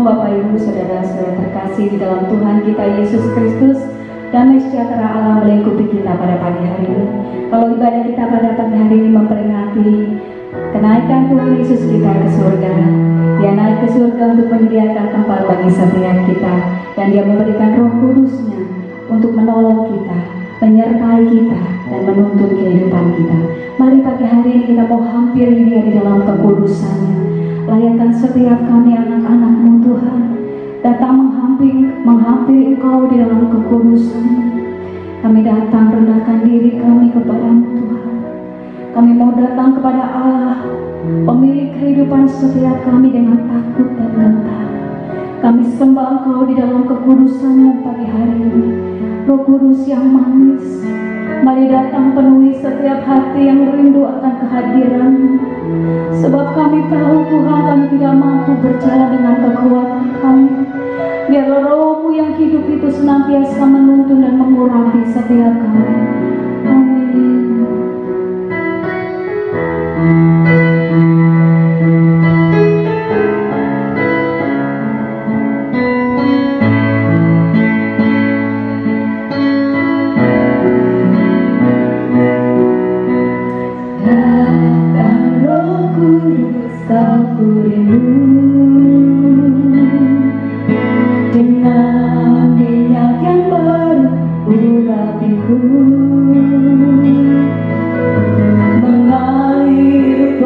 Shalom Bapak Ibu Saudara-saudara terkasih di dalam Tuhan kita Yesus Kristus. Damai sejahtera Allah melingkupi kita pada pagi hari ini. Kalau ibadah kita pada pagi hari ini memperingati kenaikan Tuhan Yesus kita ke surga. Dia naik ke surga untuk menyediakan tempat bagi setiap kita. Dan dia memberikan Roh Kudus-Nya untuk menolong kita, menyertai kita, dan menuntun kehidupan kita. Mari pagi hari ini kita mau hampiri dia di dalam kekudusan-Nya. Layakkan setiap kami anak-anak-Mu Tuhan datang menghampiri Engkau di dalam kekudusan. Kami datang rendahkan diri kami kepada-Mu Tuhan. Kami mau datang kepada Allah, pemilik kehidupan setiap kami dengan takut dan gentar. Kami sembah Engkau di dalam kekudusan-Mu pagi hari ini. Roh Kudus yang manis, mari datang penuhi setiap hati yang rindu akan kehadiran-Mu. Sebab kami tahu Tuhan, kami tidak mampu berjalan dengan kekuatan kami. Biarlah Roh-Mu yang hidup itu senantiasa menuntun dan mengurapi setiap kami. Amin. Aku rindu dengan minyak yang berurapiku, mengalir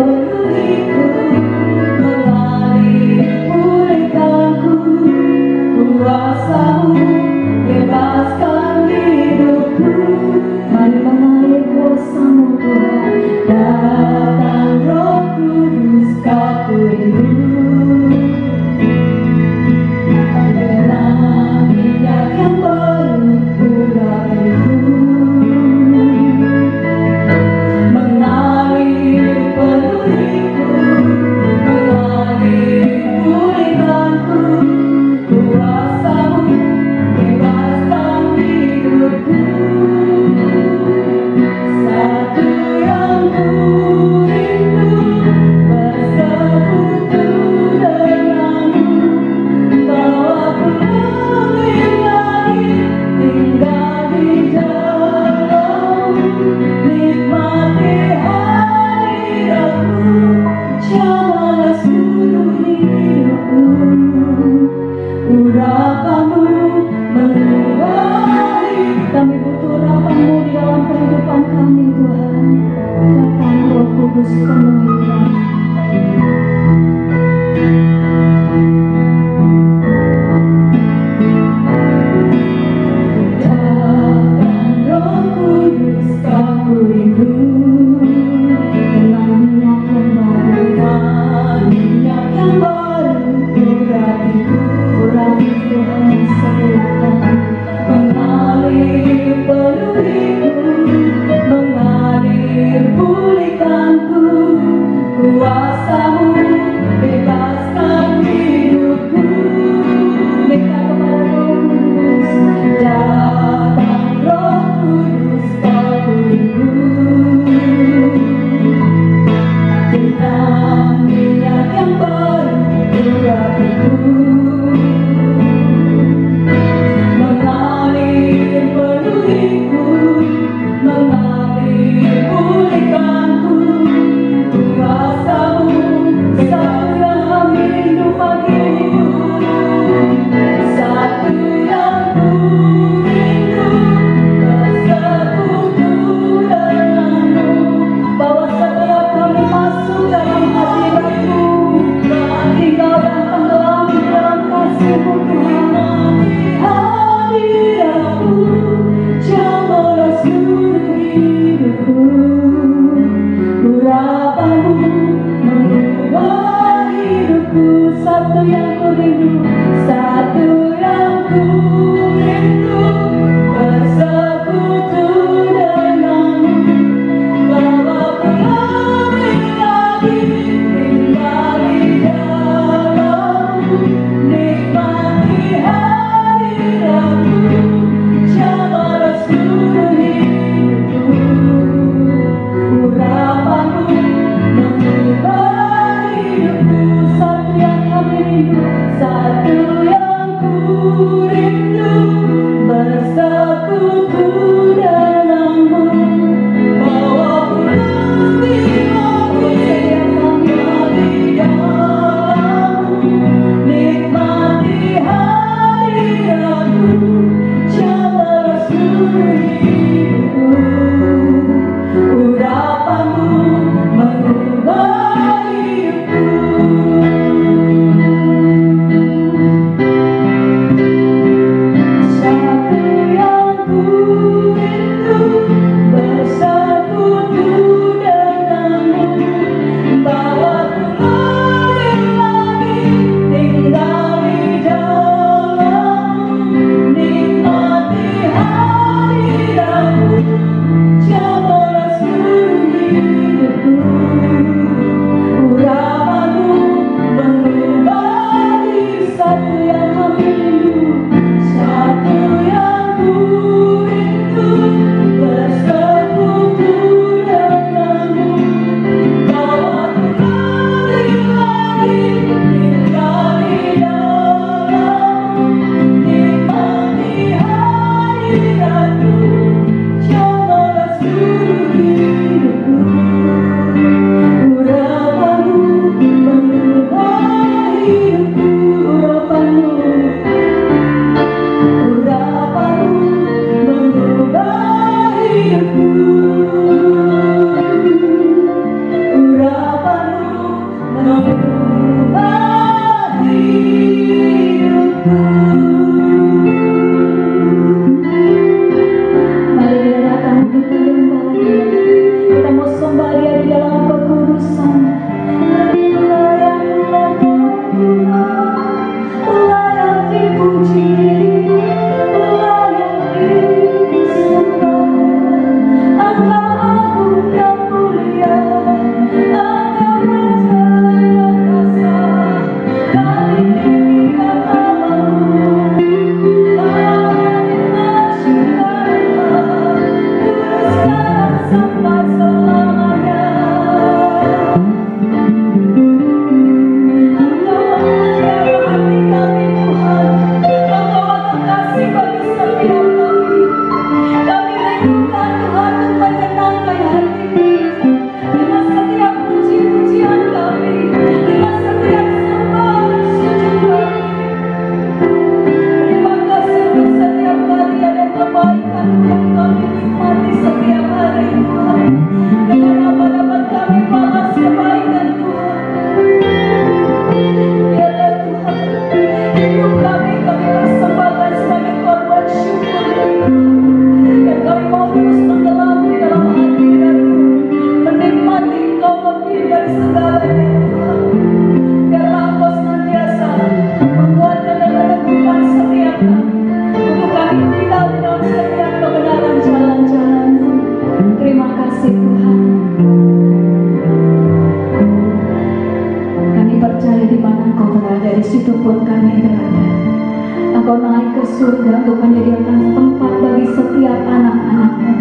Engkau akan menyediakan tempat bagi setiap anak-anak-Mu,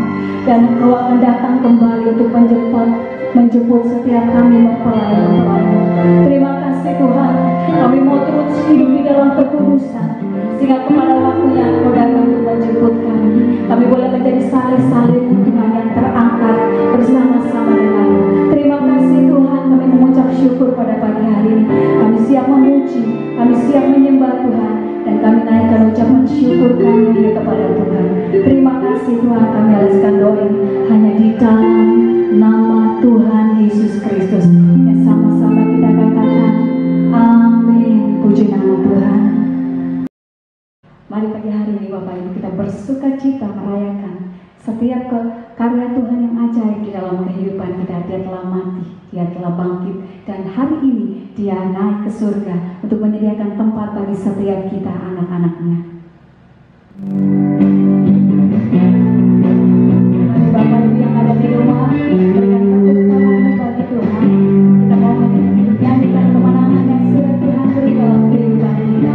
dan Engkau akan datang kembali untuk menjemput setiap kami mempelai-mempelai. Terima kasih Tuhan, kami mau terus hidup di dalam kekudusan, sehingga kepada waktunya Engkau datang untuk menjemput kami. Kami boleh menjadi salib-salib Tuhan yang terangkat bersama-sama denganmu. Terima kasih Tuhan, kami mengucap syukur pada pagi hari ini. Kami siap memuji, kami siap menyembah Tuhan, dan kami naikkan ucapan syukur kami kepada Tuhan. Terima kasih Tuhan, kami alaskan doa ini hanya di dalam nama Tuhan Yesus Kristus. Yang sama-sama kita katakan amin. Puji nama Tuhan. Mari pagi hari ini Bapak Ibu kita bersuka cita merayakan setiap karya Tuhan yang ajaib di dalam kehidupan kita. Dia telah mati, Dia telah bangkit, dan hari ini Dia naik ke surga untuk menyediakan tempat bagi setiap kita anak-anaknya. Mari Bapak Ibu yang ada di rumah berikan tepuk tangan bagi Tuhan. Kita mau menyanyikan kemenangan yang sudah Tuhan beri dalam kehidupan kita.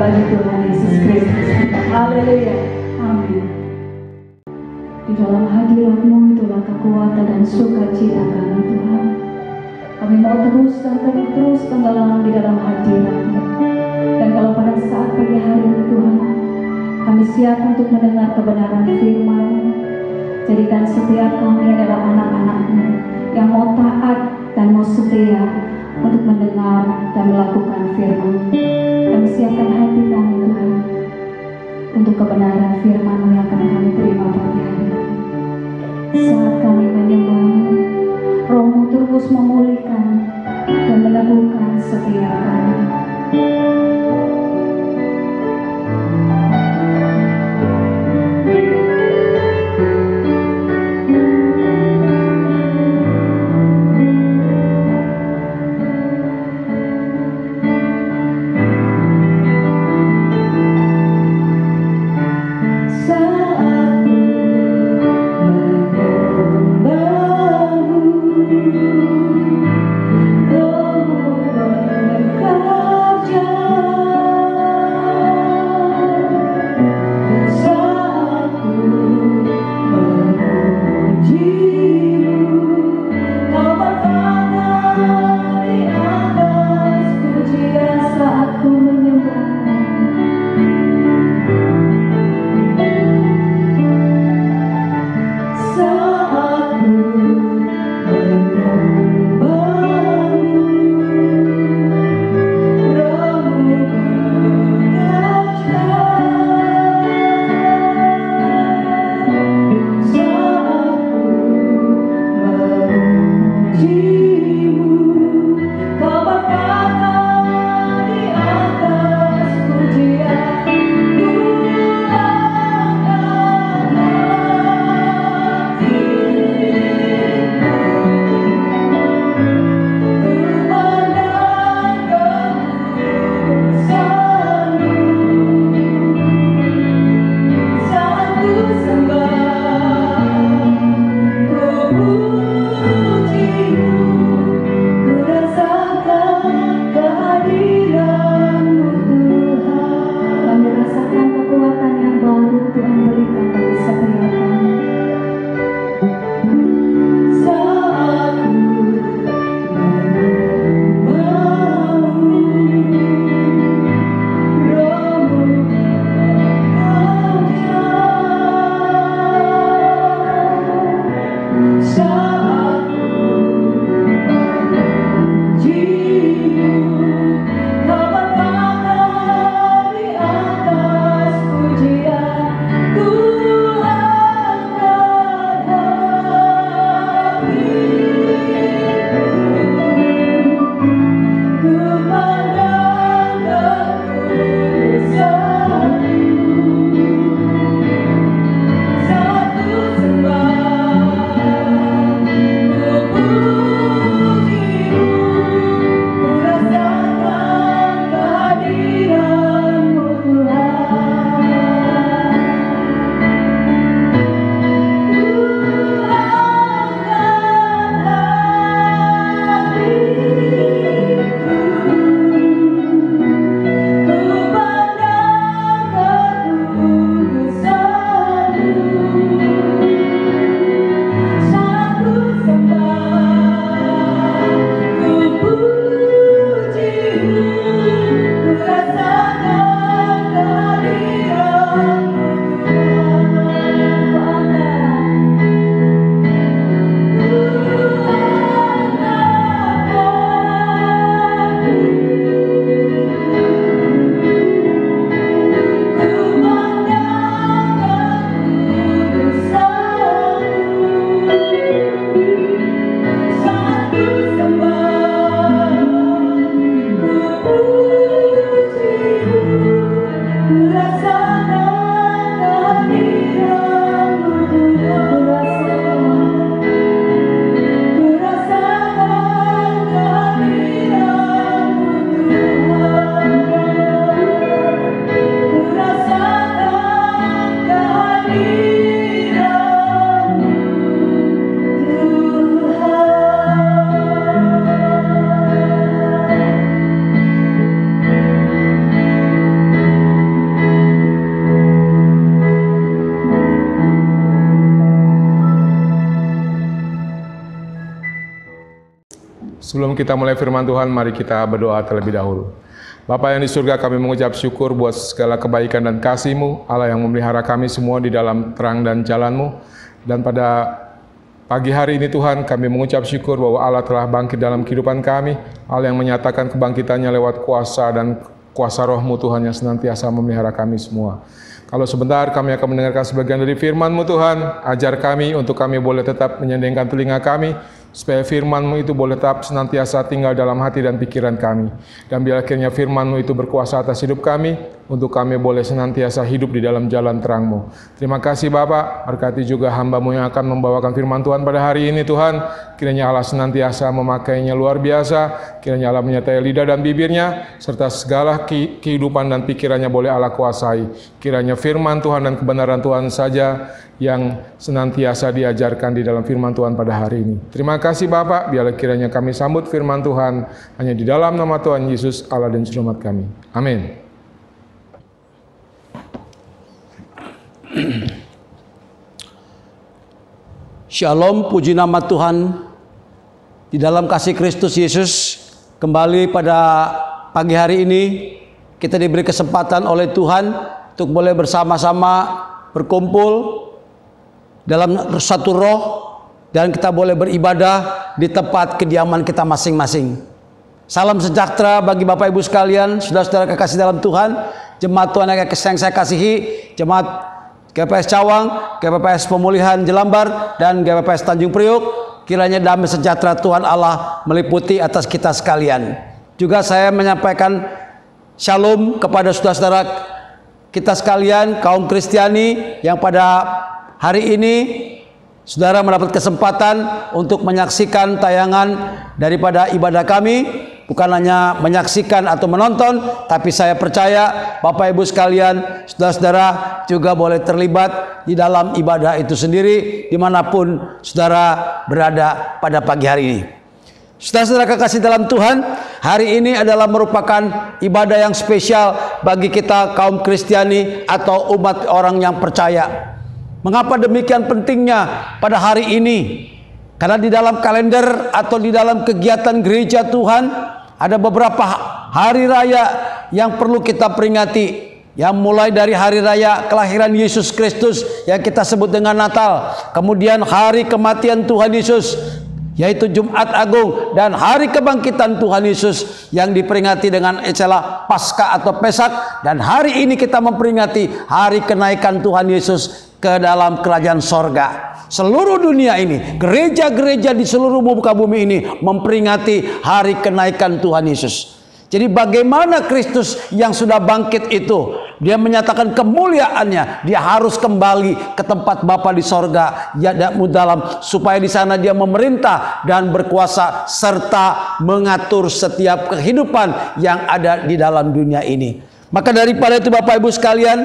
bagi Tuhan Yesus Kristus. Haleluya. Amin. Di dalam hadirat-Mu itulah kekuatan dan sukacita kami Tuhan. Kami mau terus dan terus tenggelam di dalam hadirat-Mu. Dan kalau pada saat pagi hari ini Tuhan, kami siap untuk mendengar kebenaran firman-Mu. Jadikan setiap kami adalah anak-anak-Mu yang mau taat dan mau setia untuk mendengar dan melakukan firman-Mu. Kami siapkan hati kami Tuhan untuk kebenaran firman-Mu yang akan kami terima pagi hari ini. Saat kami menyembah-Mu, Roh-Mu terus memulihkan dan meneguhkan setiap kami. Rohmu Sebelum kita mulai firman Tuhan, mari kita berdoa terlebih dahulu. Bapa yang di surga, kami mengucap syukur buat segala kebaikan dan kasih-Mu, Allah yang memelihara kami semua di dalam terang dan jalan-Mu. Dan pada pagi hari ini Tuhan, kami mengucap syukur bahwa Allah telah bangkit dalam kehidupan kami, Allah yang menyatakan kebangkitannya lewat kuasa dan kuasa Roh-Mu Tuhan yang senantiasa memelihara kami semua. Kalau sebentar kami akan mendengarkan sebagian dari firman-Mu Tuhan, ajar kami untuk kami boleh tetap menyendengkan telinga kami, supaya firman-Mu itu boleh tetap senantiasa tinggal dalam hati dan pikiran kami. Dan biar akhirnya firman-Mu itu berkuasa atas hidup kami, untuk kami boleh senantiasa hidup di dalam jalan terang-Mu. Terima kasih Bapa, berkati juga hamba-Mu yang akan membawakan firman Tuhan pada hari ini Tuhan. Kiranya Allah senantiasa memakainya luar biasa, kiranya Allah menyertai lidah dan bibirnya, serta segala kehidupan dan pikirannya boleh Allah kuasai. Kiranya firman Tuhan dan kebenaran Tuhan saja yang senantiasa diajarkan di dalam firman Tuhan pada hari ini. Terima kasih Bapak, biarlah kiranya kami sambut firman Tuhan hanya di dalam nama Tuhan Yesus Allah dan Juru Selamat kami. Amin. Shalom, puji nama Tuhan. Di dalam kasih Kristus Yesus, kembali pada pagi hari ini kita diberi kesempatan oleh Tuhan untuk boleh bersama-sama berkumpul dalam satu roh, dan kita boleh beribadah di tempat kediaman kita masing-masing. Salam sejahtera bagi Bapak Ibu sekalian, saudara-saudara kekasih dalam Tuhan, jemaat Tuhan yang saya kasihi, jemaat GPS Cawang, GPS Pemulihan Jelambar, dan GPS Tanjung Priuk. Kiranya damai sejahtera Tuhan Allah meliputi atas kita sekalian. Juga saya menyampaikan shalom kepada saudara-saudara kita sekalian, kaum Kristiani, yang pada hari ini saudara mendapat kesempatan untuk menyaksikan tayangan daripada ibadah kami. Bukan hanya menyaksikan atau menonton, tapi saya percaya Bapak Ibu sekalian, saudara-saudara juga boleh terlibat di dalam ibadah itu sendiri, dimanapun saudara berada pada pagi hari ini. Saudara-saudara kekasih dalam Tuhan, hari ini adalah merupakan ibadah yang spesial bagi kita kaum Kristiani atau umat orang yang percaya. Mengapa demikian pentingnya pada hari ini? Karena di dalam kalender atau di dalam kegiatan gereja Tuhan ada beberapa hari raya yang perlu kita peringati. Yang mulai dari hari raya kelahiran Yesus Kristus yang kita sebut dengan Natal. Kemudian hari kematian Tuhan Yesus, yaitu Jumat Agung, dan hari kebangkitan Tuhan Yesus yang diperingati dengan istilah Paskah atau Pesak. Dan hari ini kita memperingati hari kenaikan Tuhan Yesus ke dalam kerajaan sorga. Seluruh dunia ini, gereja-gereja di seluruh muka bumi ini memperingati hari kenaikan Tuhan Yesus. Jadi bagaimana Kristus yang sudah bangkit itu, dia menyatakan kemuliaannya, dia harus kembali ke tempat Bapa di sorga, ya dalam, supaya di sana dia memerintah dan berkuasa serta mengatur setiap kehidupan yang ada di dalam dunia ini. Maka daripada itu Bapak Ibu sekalian,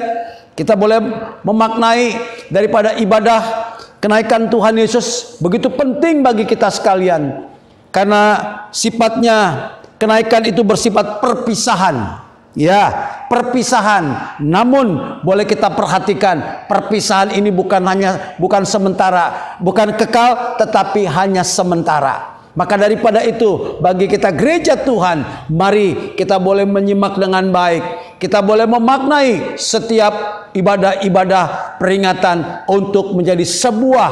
kita boleh memaknai daripada ibadah kenaikan Tuhan Yesus begitu penting bagi kita sekalian. Karena sifatnya kenaikan itu bersifat perpisahan. Ya, perpisahan. Namun boleh kita perhatikan, perpisahan ini bukan sementara, bukan kekal, tetapi hanya sementara. Maka daripada itu, bagi kita gereja Tuhan, mari kita boleh menyimak dengan baik. Kita boleh memaknai setiap ibadah-ibadah peringatan untuk menjadi sebuah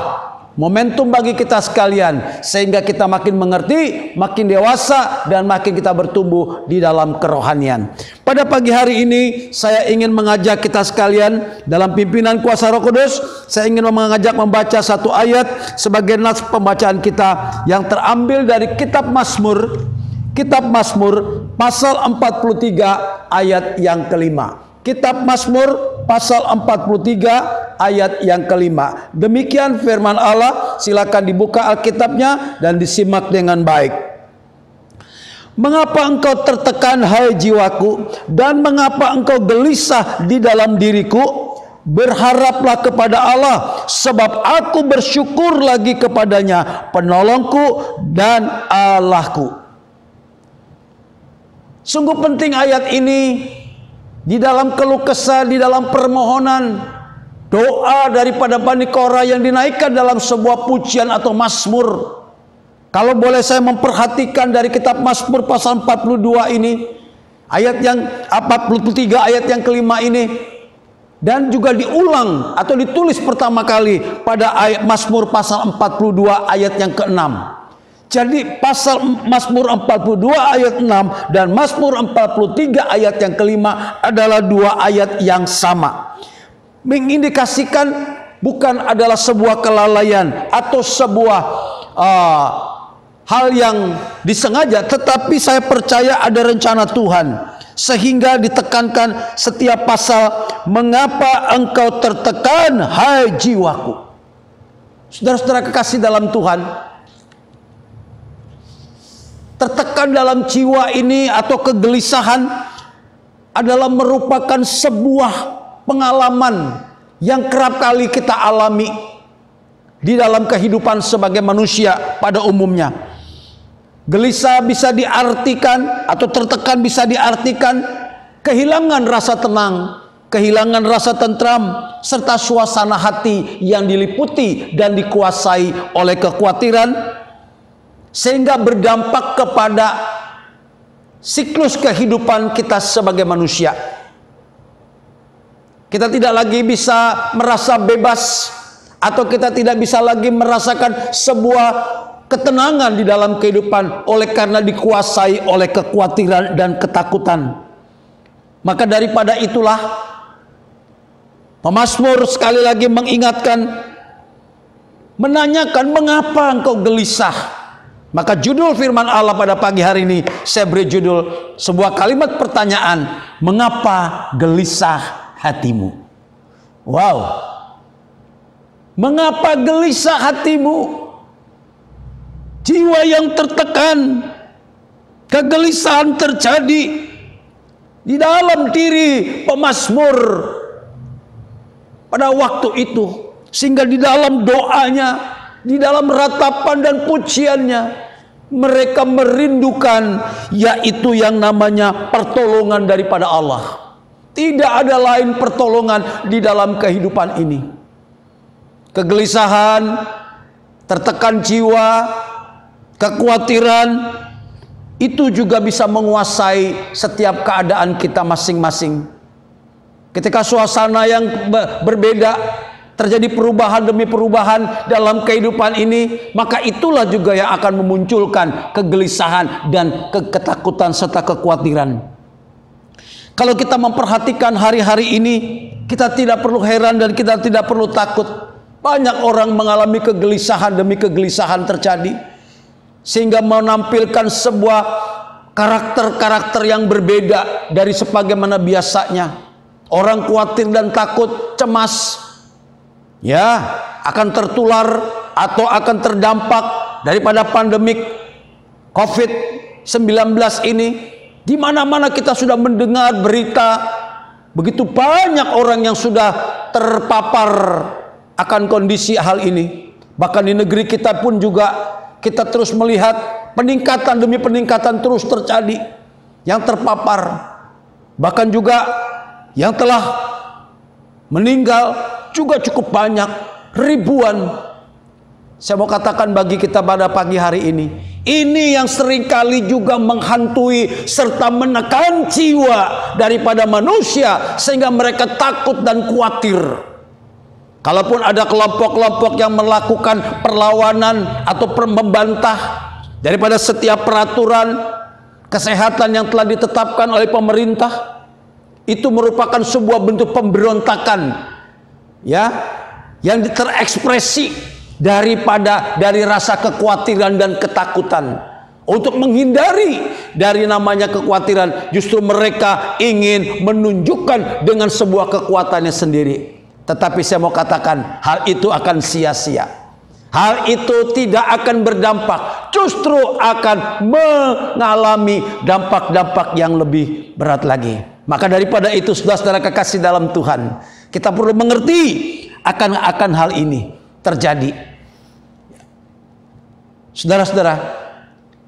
momentum bagi kita sekalian, sehingga kita makin mengerti, makin dewasa, dan makin kita bertumbuh di dalam kerohanian. Pada pagi hari ini saya ingin mengajak kita sekalian dalam pimpinan kuasa Roh Kudus. Saya ingin mengajak membaca satu ayat sebagai nas pembacaan kita yang terambil dari kitab Mazmur, pasal 43 ayat yang kelima. Kitab Mazmur pasal 43 ayat yang kelima. Demikian firman Allah. Silakan dibuka Alkitabnya dan disimak dengan baik. Mengapa engkau tertekan hai jiwaku, dan mengapa engkau gelisah di dalam diriku? Berharaplah kepada Allah, sebab aku bersyukur lagi kepadanya, penolongku dan Allahku. Sungguh penting ayat ini. Di dalam keluh kesah, di dalam permohonan, doa daripada Bani Korah yang dinaikkan dalam sebuah pujian atau mazmur. Kalau boleh saya memperhatikan dari kitab Mazmur pasal 42 ini, ayat yang 43 ayat yang kelima ini, dan juga diulang atau ditulis pertama kali pada ayat Mazmur pasal 42 ayat yang ke-6. Jadi pasal Mazmur 42 ayat 6 dan Mazmur 43 ayat yang kelima adalah dua ayat yang sama. Mengindikasikan bukan adalah sebuah kelalaian atau sebuah hal yang disengaja, tetapi saya percaya ada rencana Tuhan. Sehingga ditekankan setiap pasal, mengapa engkau tertekan, hai jiwaku. Saudara-saudara kekasih dalam Tuhan, tertekan dalam jiwa ini atau kegelisahan adalah merupakan sebuah pengalaman yang kerap kali kita alami di dalam kehidupan sebagai manusia pada umumnya. Gelisah bisa diartikan atau tertekan bisa diartikan kehilangan rasa tenang, kehilangan rasa tentram, serta suasana hati yang diliputi dan dikuasai oleh kekhawatiran, sehingga berdampak kepada siklus kehidupan kita sebagai manusia. Kita tidak lagi bisa merasa bebas, atau kita tidak bisa lagi merasakan sebuah ketenangan di dalam kehidupan oleh karena dikuasai oleh kekhawatiran dan ketakutan. Maka daripada itulah pemazmur sekali lagi mengingatkan, menanyakan mengapa engkau gelisah. Maka judul firman Allah pada pagi hari ini saya beri judul sebuah kalimat pertanyaan, mengapa gelisah hatimu? Wow. Mengapa gelisah hatimu? Jiwa yang tertekan, kegelisahan terjadi di dalam diri pemazmur pada waktu itu, sehingga di dalam doanya, di dalam ratapan dan pujiannya, mereka merindukan yaitu yang namanya pertolongan daripada Allah. Tidak ada lain pertolongan di dalam kehidupan ini. Kegelisahan, tertekan jiwa, kekhawatiran itu juga bisa menguasai setiap keadaan kita masing-masing. Ketika suasana yang berbeda, terjadi perubahan demi perubahan dalam kehidupan ini, maka itulah juga yang akan memunculkan kegelisahan dan ketakutan serta kekhawatiran. Kalau kita memperhatikan hari-hari ini, kita tidak perlu heran dan kita tidak perlu takut. Banyak orang mengalami kegelisahan demi kegelisahan terjadi, sehingga menampilkan sebuah karakter-karakter yang berbeda dari sebagaimana biasanya. Orang khawatir dan takut, cemas, ya, akan tertular atau akan terdampak daripada pandemik COVID-19 ini. Di mana-mana kita sudah mendengar berita, begitu banyak orang yang sudah terpapar akan kondisi hal ini. Bahkan di negeri kita pun juga kita terus melihat peningkatan demi peningkatan terus terjadi yang terpapar. Bahkan juga yang telah meninggal juga cukup banyak, ribuan. Saya mau katakan bagi kita pada pagi hari ini yang seringkali juga menghantui serta menekan jiwa daripada manusia, sehingga mereka takut dan khawatir. Kalaupun ada kelompok-kelompok yang melakukan perlawanan atau membantah daripada setiap peraturan kesehatan yang telah ditetapkan oleh pemerintah, itu merupakan sebuah bentuk pemberontakan, ya, yang terekspresi dari rasa kekhawatiran dan ketakutan. Untuk menghindari dari namanya kekhawatiran, justru mereka ingin menunjukkan dengan sebuah kekuatannya sendiri. Tetapi saya mau katakan, hal itu akan sia-sia. Hal itu tidak akan berdampak, justru akan mengalami dampak-dampak yang lebih berat lagi. Maka daripada itu, saudara-saudara kekasih dalam Tuhan, kita perlu mengerti akan hal ini terjadi. Saudara-saudara,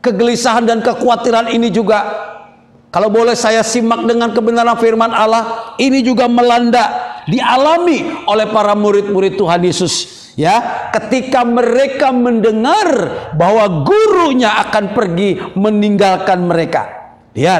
kegelisahan dan kekhawatiran ini juga, kalau boleh saya simak dengan kebenaran firman Allah, ini juga melanda, dialami oleh para murid-murid Tuhan Yesus Ya, ketika mereka mendengar bahwa gurunya akan pergi meninggalkan mereka. Lihat,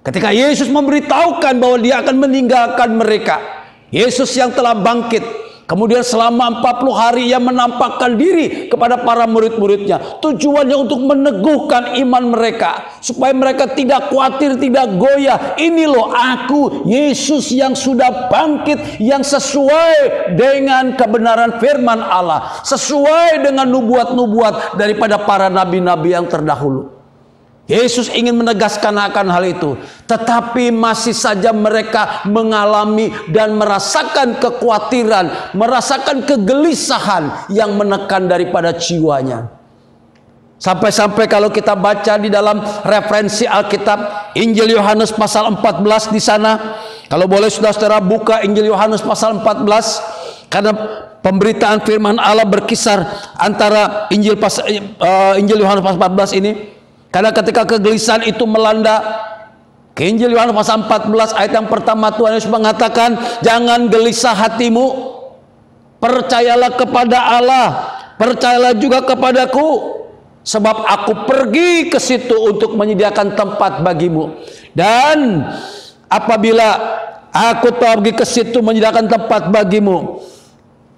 ketika Yesus memberitahukan bahwa dia akan meninggalkan mereka, Yesus yang telah bangkit, kemudian selama 40 hari ia menampakkan diri kepada para murid-muridnya. Tujuannya untuk meneguhkan iman mereka, supaya mereka tidak khawatir, tidak goyah. Ini loh aku, Yesus yang sudah bangkit, yang sesuai dengan kebenaran firman Allah, sesuai dengan nubuat-nubuat daripada para nabi-nabi yang terdahulu. Yesus ingin menegaskan akan hal itu, tetapi masih saja mereka mengalami dan merasakan kekhawatiran, merasakan kegelisahan yang menekan daripada jiwanya. Sampai-sampai kalau kita baca di dalam referensi Alkitab, Injil Yohanes pasal 14 di sana, kalau boleh saudara-saudara buka Injil Yohanes pasal 14, karena pemberitaan firman Allah berkisar antara Injil Yohanes pasal 14 ini. Karena ketika kegelisahan itu melanda, ke Injil Yohanes pasal 14 ayat yang pertama Tuhan Yesus mengatakan, jangan gelisah hatimu, percayalah kepada Allah, percayalah juga kepadaku, sebab aku pergi ke situ untuk menyediakan tempat bagimu. Dan apabila aku pergi ke situ menyediakan tempat bagimu,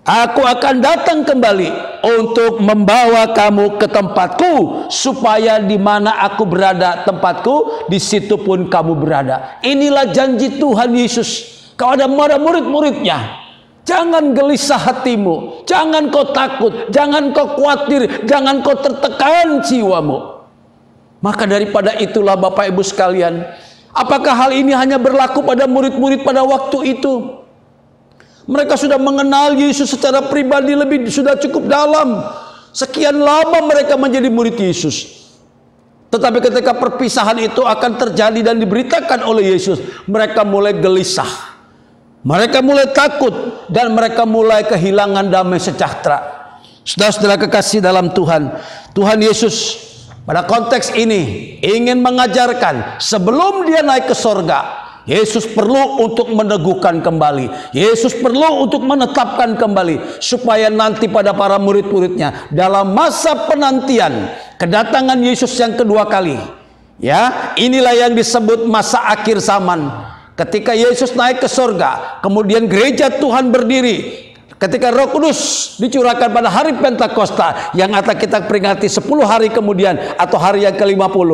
aku akan datang kembali untuk membawa kamu ke tempatku, supaya di mana aku berada, tempatku, di situ pun kamu berada. Inilah janji Tuhan Yesus kepada murid-muridnya. Jangan gelisah hatimu, jangan kau takut, jangan kau khawatir, jangan kau tertekan jiwamu. Maka daripada itulah Bapak Ibu sekalian, apakah hal ini hanya berlaku pada murid-murid pada waktu itu? Mereka sudah mengenal Yesus secara pribadi sudah cukup dalam. Sekian lama mereka menjadi murid Yesus. Tetapi ketika perpisahan itu akan terjadi dan diberitakan oleh Yesus, mereka mulai gelisah. Mereka mulai takut dan mereka mulai kehilangan damai sejahtera. Saudara-saudara kekasih dalam Tuhan, Tuhan Yesus pada konteks ini ingin mengajarkan sebelum dia naik ke sorga, Yesus perlu untuk meneguhkan kembali. Yesus perlu untuk menetapkan kembali, supaya nanti pada para murid-muridnya dalam masa penantian kedatangan Yesus yang kedua kali, ya, inilah yang disebut masa akhir zaman. Ketika Yesus naik ke sorga, kemudian gereja Tuhan berdiri, ketika Roh Kudus dicurahkan pada hari Pentakosta yang akan kita peringati 10 hari kemudian atau hari yang ke-50.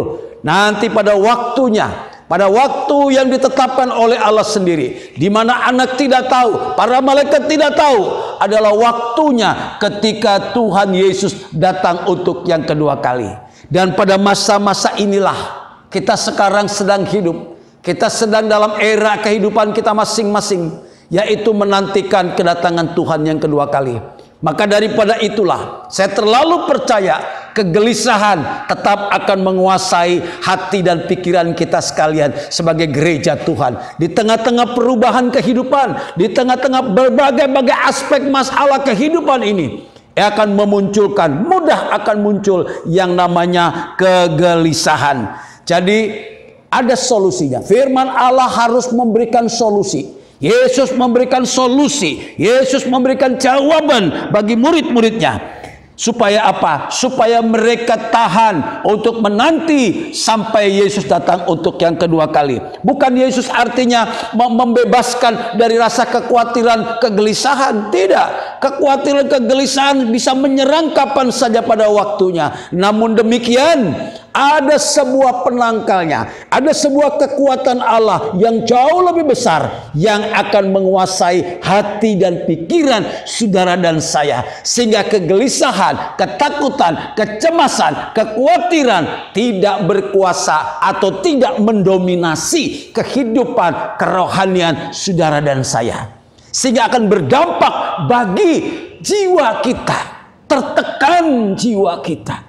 Nanti pada waktunya, pada waktu yang ditetapkan oleh Allah sendiri, di mana anak tidak tahu, para malaikat tidak tahu, adalah waktunya ketika Tuhan Yesus datang untuk yang kedua kali. Dan pada masa-masa inilah kita sekarang sedang hidup. Kita sedang dalam era kehidupan kita masing-masing, yaitu menantikan kedatangan Tuhan yang kedua kali. Maka daripada itulah saya terlalu percaya kegelisahan tetap akan menguasai hati dan pikiran kita sekalian sebagai gereja Tuhan. Di tengah-tengah perubahan kehidupan, di tengah-tengah berbagai-bagai aspek masalah kehidupan ini, akan memunculkan, mudah akan muncul yang namanya kegelisahan. Jadi ada solusinya. Firman Allah harus memberikan solusi. Yesus memberikan solusi, Yesus memberikan jawaban bagi murid-muridnya. Supaya apa? Supaya mereka tahan untuk menanti sampai Yesus datang untuk yang kedua kali. Bukan Yesus artinya membebaskan dari rasa kekhawatiran, kegelisahan. Tidak. Kekhawatiran, kegelisahan bisa menyerang kapan saja pada waktunya. Namun demikian, ada sebuah penangkalnya, ada sebuah kekuatan Allah yang jauh lebih besar yang akan menguasai hati dan pikiran saudara dan saya, sehingga kegelisahan, ketakutan, kecemasan, kekhawatiran tidak berkuasa atau tidak mendominasi kehidupan kerohanian saudara dan saya, sehingga akan berdampak bagi jiwa kita, tertekan jiwa kita,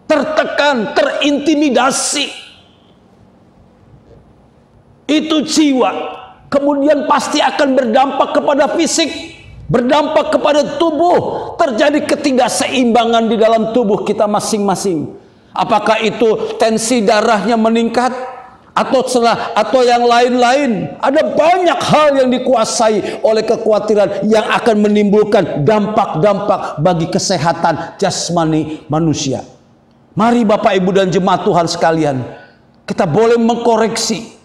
tertekan, terintimidasi. Itu jiwa. Kemudian pasti akan berdampak kepada fisik, berdampak kepada tubuh. Terjadi ketidakseimbangan di dalam tubuh kita masing-masing. Apakah itu tensi darahnya meningkat? atau yang lain-lain. Ada banyak hal yang dikuasai oleh kekhawatiran yang akan menimbulkan dampak-dampak bagi kesehatan jasmani manusia. Mari Bapak Ibu dan jemaat Tuhan sekalian, kita boleh mengkoreksi.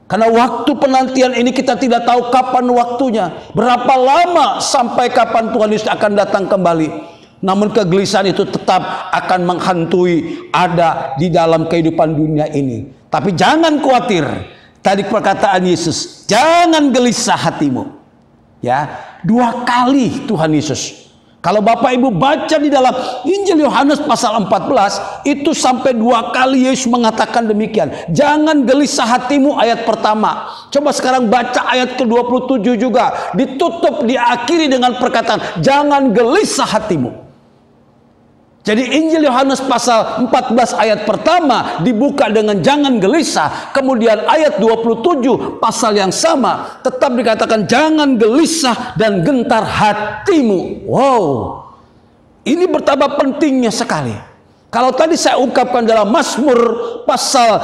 Karena waktu penantian ini kita tidak tahu kapan waktunya, berapa lama sampai kapan Tuhan Yesus akan datang kembali. Namun kegelisahan itu tetap akan menghantui ada di dalam kehidupan dunia ini. Tapi jangan khawatir. Tadi perkataan Yesus, jangan gelisah hatimu. Ya, 2 kali Tuhan Yesus. Kalau Bapak Ibu baca di dalam Injil Yohanes pasal 14, itu sampai 2 kali Yesus mengatakan demikian. Jangan gelisah hatimu, ayat pertama. Coba sekarang baca ayat ke-27 juga. Ditutup, diakhiri dengan perkataan, jangan gelisah hatimu. Jadi Injil Yohanes pasal 14 ayat pertama dibuka dengan jangan gelisah. Kemudian ayat 27 pasal yang sama tetap dikatakan jangan gelisah dan gentar hatimu. Wow, ini betapa pentingnya sekali. Kalau tadi saya ungkapkan dalam Mazmur pasal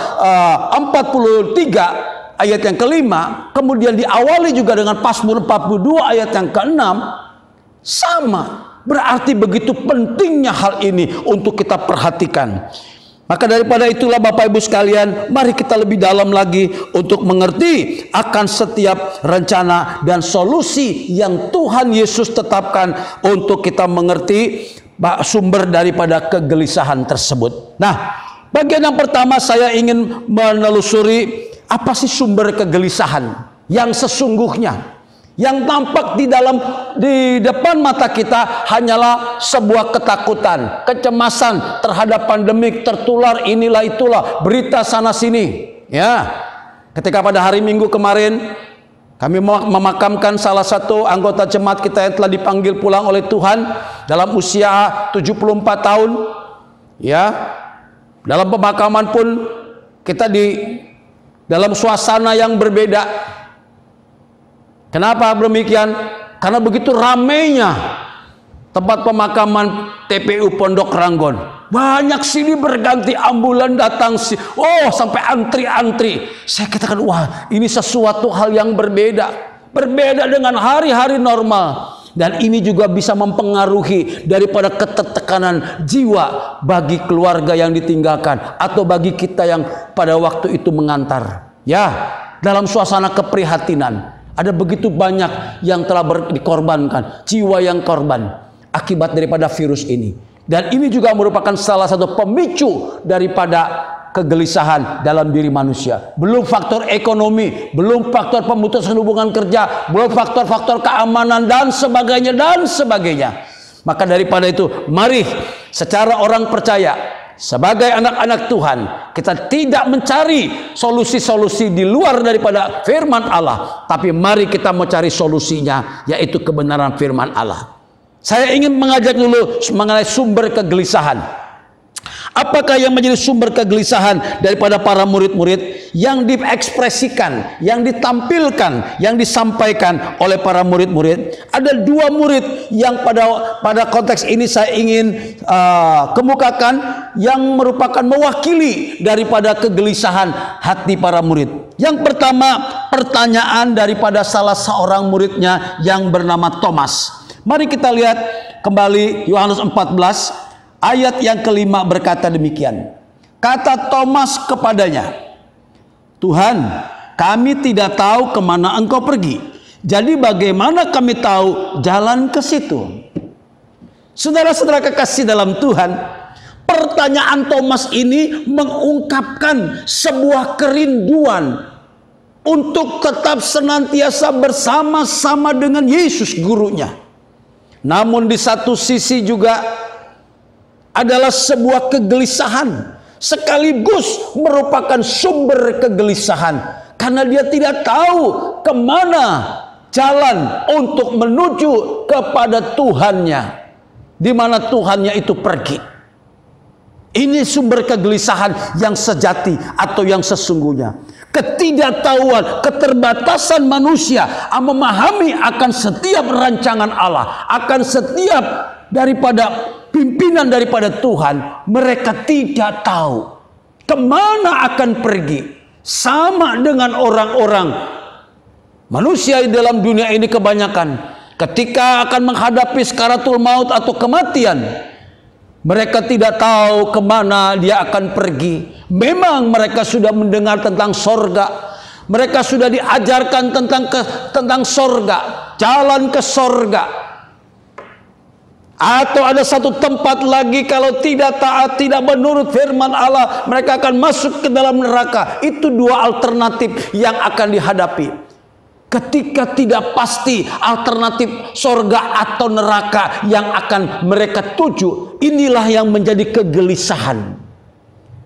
43 ayat yang kelima, kemudian diawali juga dengan Mazmur 42 ayat yang ke-6, sama. Berarti begitu pentingnya hal ini untuk kita perhatikan. Maka daripada itulah Bapak Ibu sekalian, mari kita lebih dalam lagi untuk mengerti akan setiap rencana dan solusi yang Tuhan Yesus tetapkan untuk kita mengerti sumber daripada kegelisahan tersebut. Nah, bagian yang pertama saya ingin menelusuri apa sih sumber kegelisahan yang sesungguhnya. Yang tampak di depan mata kita hanyalah sebuah ketakutan, kecemasan terhadap pandemik, tertular inilah itulah, berita sana sini. Ya, ketika pada hari Minggu kemarin kami memakamkan salah satu anggota jemaat kita yang telah dipanggil pulang oleh Tuhan dalam usia 74 tahun. Ya, dalam pemakaman pun kita dalam suasana yang berbeda. Kenapa demikian? Karena begitu ramainya tempat pemakaman TPU Pondok Ranggon. Banyak sini berganti ambulan datang sampai antri-antri. Saya katakan, wah, ini sesuatu hal yang berbeda. Berbeda dengan hari-hari normal. Dan ini juga bisa mempengaruhi daripada ketertekanan jiwa bagi keluarga yang ditinggalkan atau bagi kita yang pada waktu itu mengantar. Ya, dalam suasana keprihatinan. Ada begitu banyak yang telah dikorbankan, jiwa yang korban akibat daripada virus ini. Dan ini juga merupakan salah satu pemicu daripada kegelisahan dalam diri manusia. Belum faktor ekonomi, belum faktor pemutusan hubungan kerja, belum faktor-faktor keamanan dan sebagainya. Maka daripada itu, mari secara orang percaya, sebagai anak-anak Tuhan, kita tidak mencari solusi-solusi di luar daripada firman Allah, tapi mari kita mencari solusinya, yaitu kebenaran firman Allah. Saya ingin mengajak dulu mengenai sumber kegelisahan. Apakah yang menjadi sumber kegelisahan daripada para murid-murid yang diekspresikan, yang ditampilkan, yang disampaikan oleh para murid-murid? Ada 2 murid yang pada konteks ini saya ingin kemukakan yang merupakan mewakili daripada kegelisahan hati para murid. Yang pertama, pertanyaan daripada salah seorang muridnya yang bernama Thomas. Mari kita lihat kembali Yohanes 14 ayat yang kelima berkata demikian. Kata Thomas kepadanya, Tuhan, kami tidak tahu kemana engkau pergi. Jadi bagaimana kami tahu jalan ke situ? Saudara-saudara kekasih dalam Tuhan, pertanyaan Thomas ini mengungkapkan sebuah kerinduan untuk tetap senantiasa bersama-sama dengan Yesus gurunya. Namun di satu sisi juga adalah sebuah kegelisahan, sekaligus merupakan sumber kegelisahan, karena dia tidak tahu kemana jalan untuk menuju kepada Tuhannya, di mana Tuhannya itu pergi. Ini sumber kegelisahan yang sejati atau yang sesungguhnya. Ketidaktahuan, keterbatasan manusia memahami akan setiap rancangan Allah, akan setiap daripada pimpinan daripada Tuhan. Mereka tidak tahu kemana akan pergi. sama dengan orang-orang manusia di dalam dunia ini kebanyakan. Ketika akan menghadapi sakaratul maut atau kematian, mereka tidak tahu kemana dia akan pergi. Memang mereka sudah mendengar tentang sorga. Mereka sudah diajarkan tentang sorga, jalan ke sorga. Atau ada satu tempat lagi, kalau tidak taat, tidak menurut firman Allah, mereka akan masuk ke dalam neraka. Itu dua alternatif yang akan dihadapi. Ketika tidak pasti alternatif sorga atau neraka yang akan mereka tuju, inilah yang menjadi kegelisahan.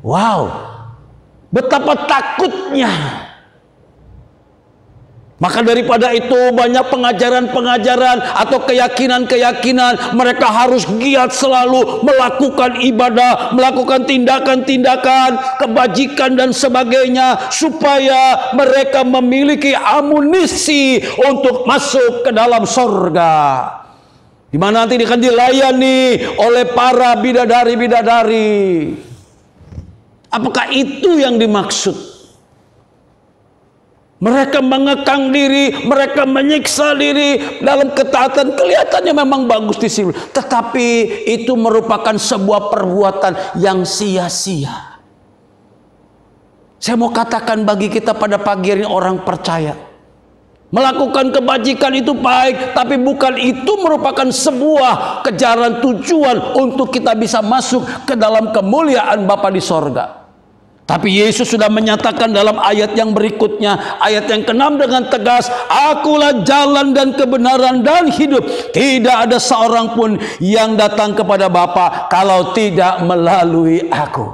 Wow, betapa takutnya. Maka daripada itu banyak pengajaran-pengajaran atau keyakinan-keyakinan, mereka harus giat selalu melakukan ibadah, melakukan tindakan-tindakan kebajikan dan sebagainya, supaya mereka memiliki amunisi untuk masuk ke dalam sorga, di mana nanti akan dilayani oleh para bidadari-bidadari. Apakah itu yang dimaksud? Mereka mengekang diri, mereka menyiksa diri dalam ketaatan. Kelihatannya memang bagus di sini, tetapi itu merupakan sebuah perbuatan yang sia-sia. Saya mau katakan bagi kita pada pagi hari ini, orang percaya, melakukan kebajikan itu baik, tapi bukan itu merupakan sebuah kejaran tujuan untuk kita bisa masuk ke dalam kemuliaan Bapa di sorga. Tapi Yesus sudah menyatakan dalam ayat yang berikutnya, ayat yang ke-6 dengan tegas, "Akulah jalan dan kebenaran dan hidup. Tidak ada seorang pun yang datang kepada Bapa kalau tidak melalui Aku."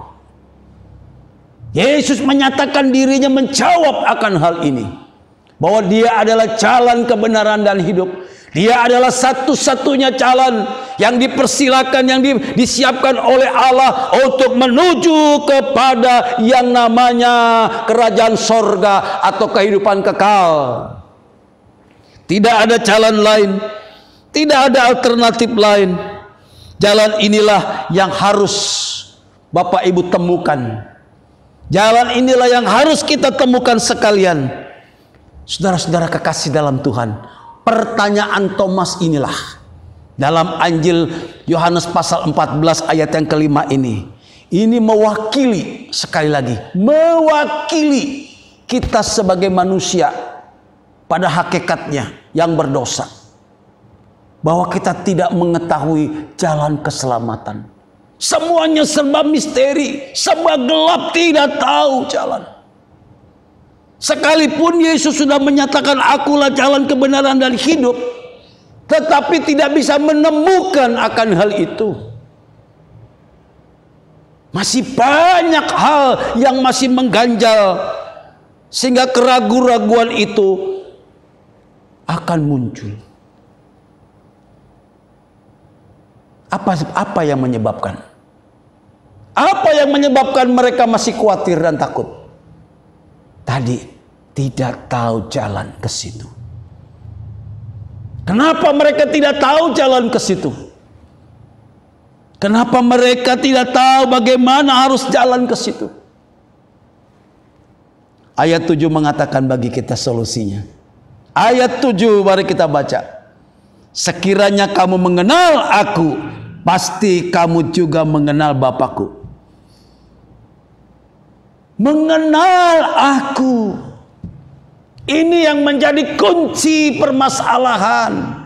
Yesus menyatakan dirinya menjawab akan hal ini, bahwa Dia adalah jalan kebenaran dan hidup. Dia adalah satu-satunya jalan yang dipersilakan, yang disiapkan oleh Allah untuk menuju kepada yang namanya kerajaan sorga atau kehidupan kekal. Tidak ada jalan lain, tidak ada alternatif lain. Jalan inilah yang harus Bapak Ibu temukan. Jalan inilah yang harus kita temukan sekalian. Saudara-saudara kekasih dalam Tuhan, pertanyaan Thomas inilah dalam Injil Yohanes pasal 14 ayat yang ke-5 ini. Ini mewakili, sekali lagi, mewakili kita sebagai manusia pada hakikatnya yang berdosa. Bahwa kita tidak mengetahui jalan keselamatan. Semuanya serba misteri, serba gelap, tidak tahu jalan. Sekalipun Yesus sudah menyatakan akulah jalan kebenaran dan hidup, tetapi tidak bisa menemukan akan hal itu. Masih banyak hal yang masih mengganjal, sehingga keraguan-raguan itu akan muncul. Apa yang menyebabkan? Apa yang menyebabkan mereka masih khawatir dan takut? Tadi tidak tahu jalan ke situ. Kenapa mereka tidak tahu jalan ke situ? Kenapa mereka tidak tahu bagaimana harus jalan ke situ? Ayat 7 mengatakan bagi kita solusinya. Ayat 7 mari kita baca. Sekiranya kamu mengenal Aku, pasti kamu juga mengenal Bapakku. Mengenal Aku, ini yang menjadi kunci permasalahan.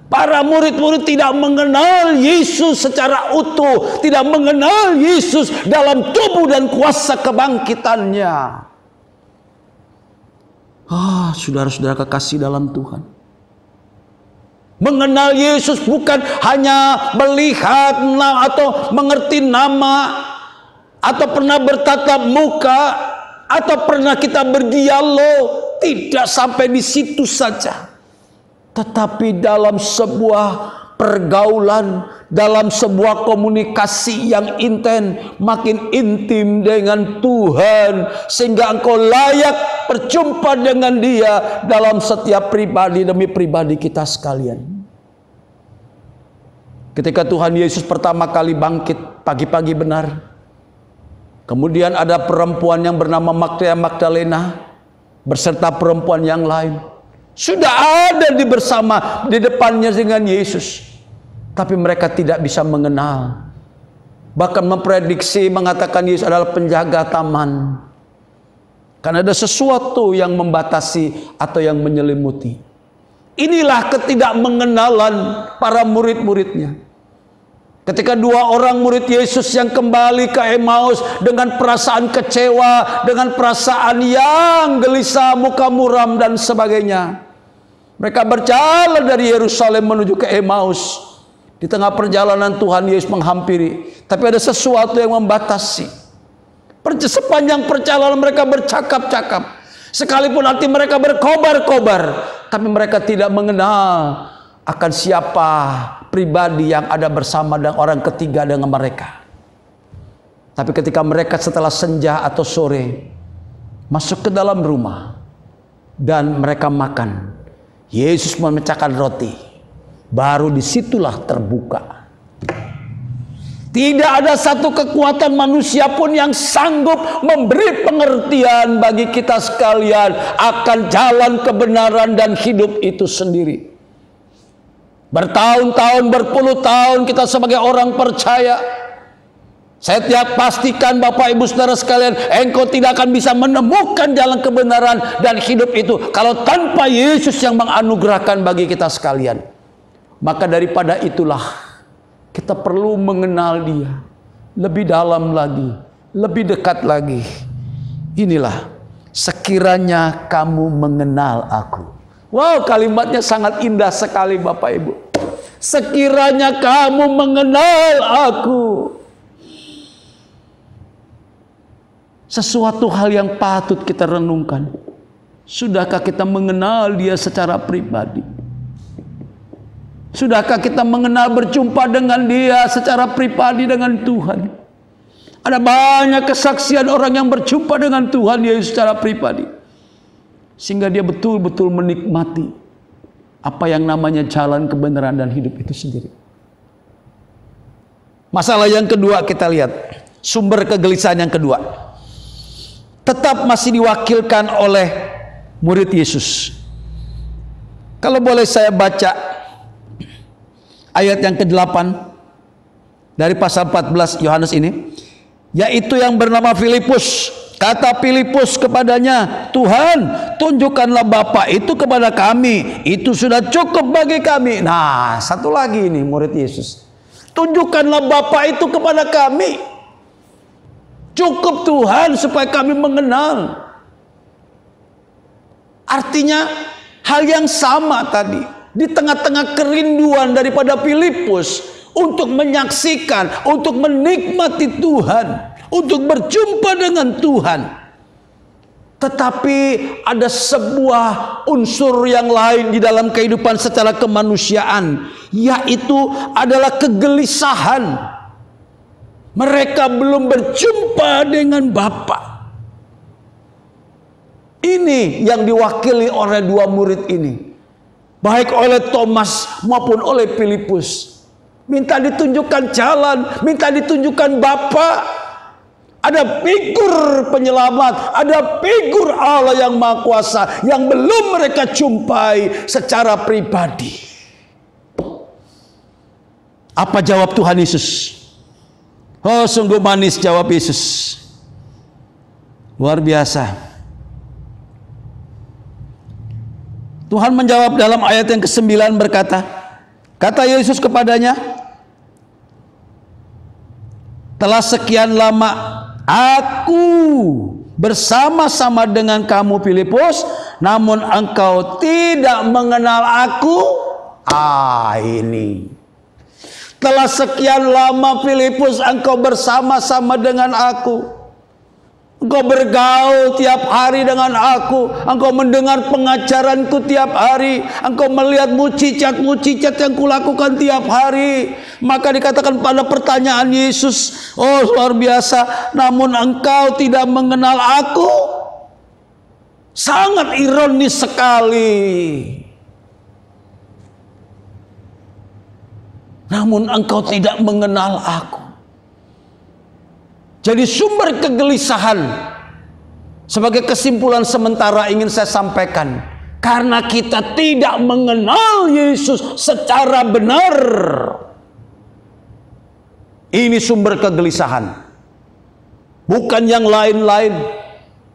Para murid-murid tidak mengenal Yesus secara utuh, tidak mengenal Yesus dalam tubuh dan kuasa kebangkitannya. Saudara-saudara kekasih dalam Tuhan, mengenal Yesus bukan hanya melihat atau mengerti nama, atau pernah bertatap muka, atau pernah kita berdialog. Tidak sampai di situ saja, tetapi dalam sebuah pergaulan, dalam sebuah komunikasi yang intens, makin intim dengan Tuhan, sehingga engkau layak berjumpa dengan Dia dalam setiap pribadi demi pribadi kita sekalian. Ketika Tuhan Yesus pertama kali bangkit pagi-pagi benar, Kemudian ada perempuan yang bernama Maria Magdalena beserta perempuan yang lain. Sudah ada di depannya dengan Yesus. Tapi mereka tidak bisa mengenal. Bahkan memprediksi, mengatakan Yesus adalah penjaga taman. Karena ada sesuatu yang membatasi atau yang menyelimuti. Inilah ketidakmengenalan para murid-muridnya. Ketika dua orang murid Yesus yang kembali ke Emmaus dengan perasaan kecewa, dengan perasaan yang gelisah, muka muram dan sebagainya. Mereka berjalan dari Yerusalem menuju ke Emmaus. Di tengah perjalanan Tuhan Yesus menghampiri. Tapi ada sesuatu yang membatasi. Sepanjang perjalanan mereka bercakap-cakap. Sekalipun hati mereka berkobar-kobar, tapi mereka tidak mengenal akan siapa pribadi yang ada bersama dengan orang ketiga dengan mereka. Tapi ketika mereka setelah senja atau sore masuk ke dalam rumah dan mereka makan, Yesus memecahkan roti. Baru disitulah terbuka. Tidak ada satu kekuatan manusia pun yang sanggup memberi pengertian bagi kita sekalian akan jalan kebenaran dan hidup itu sendiri. Bertahun-tahun, berpuluh tahun kita sebagai orang percaya. Saya tiap pastikan Bapak Ibu Saudara sekalian, engkau tidak akan bisa menemukan jalan kebenaran dan hidup itu kalau tanpa Yesus yang menganugerahkan bagi kita sekalian. Maka daripada itulah kita perlu mengenal Dia lebih dalam lagi, lebih dekat lagi. Inilah, sekiranya kamu mengenal aku. Wow, kalimatnya sangat indah sekali Bapak Ibu. Sekiranya kamu mengenal aku. Sesuatu hal yang patut kita renungkan. Sudahkah kita mengenal Dia secara pribadi? Sudahkah kita mengenal, berjumpa dengan Dia secara pribadi dengan Tuhan? Ada banyak kesaksian orang yang berjumpa dengan Tuhan Yesus secara pribadi, sehingga dia betul-betul menikmati apa yang namanya jalan kebenaran dan hidup itu sendiri. Masalah yang kedua kita lihat, sumber kegelisahan yang kedua tetap masih diwakilkan oleh murid Yesus. Kalau boleh saya baca ayat yang ke-8 dari pasal 14 Yohanes ini, yaitu yang bernama Filipus. Kata Filipus kepadanya, Tuhan, tunjukkanlah Bapa itu kepada kami, itu sudah cukup bagi kami. Nah, satu lagi ini murid Yesus, tunjukkanlah Bapa itu kepada kami. Cukup Tuhan supaya kami mengenal. Artinya hal yang sama tadi. Di tengah-tengah kerinduan daripada Filipus untuk menyaksikan, untuk menikmati Tuhan, untuk berjumpa dengan Tuhan. Tetapi ada sebuah unsur yang lain di dalam kehidupan secara kemanusiaan, yaitu adalah kegelisahan. Mereka belum berjumpa dengan Bapa. Ini yang diwakili oleh dua murid ini. Baik oleh Thomas maupun oleh Filipus. Minta ditunjukkan jalan, minta ditunjukkan Bapa. Ada figur penyelamat, ada figur Allah yang Maha Kuasa yang belum mereka jumpai secara pribadi. Apa jawab Tuhan Yesus? Oh, sungguh manis jawab Yesus. Luar biasa. Tuhan menjawab dalam ayat yang ke-9 berkata, kata Yesus kepadanya, telah sekian lama aku bersama-sama dengan kamu Filipus, namun engkau tidak mengenal aku. Ini. Telah sekian lama Filipus engkau bersama-sama dengan aku. Engkau bergaul tiap hari dengan aku. Engkau mendengar pengajaranku tiap hari. Engkau melihat mujizat-mujizat yang kulakukan tiap hari. Maka dikatakan pada pertanyaan Yesus, oh luar biasa, namun engkau tidak mengenal aku. Sangat ironis sekali. Namun engkau tidak mengenal aku. jadi sumber kegelisahan. Sebagai kesimpulan sementara ingin saya sampaikan, karena kita tidak mengenal Yesus secara benar. Ini sumber kegelisahan. Bukan yang lain-lain.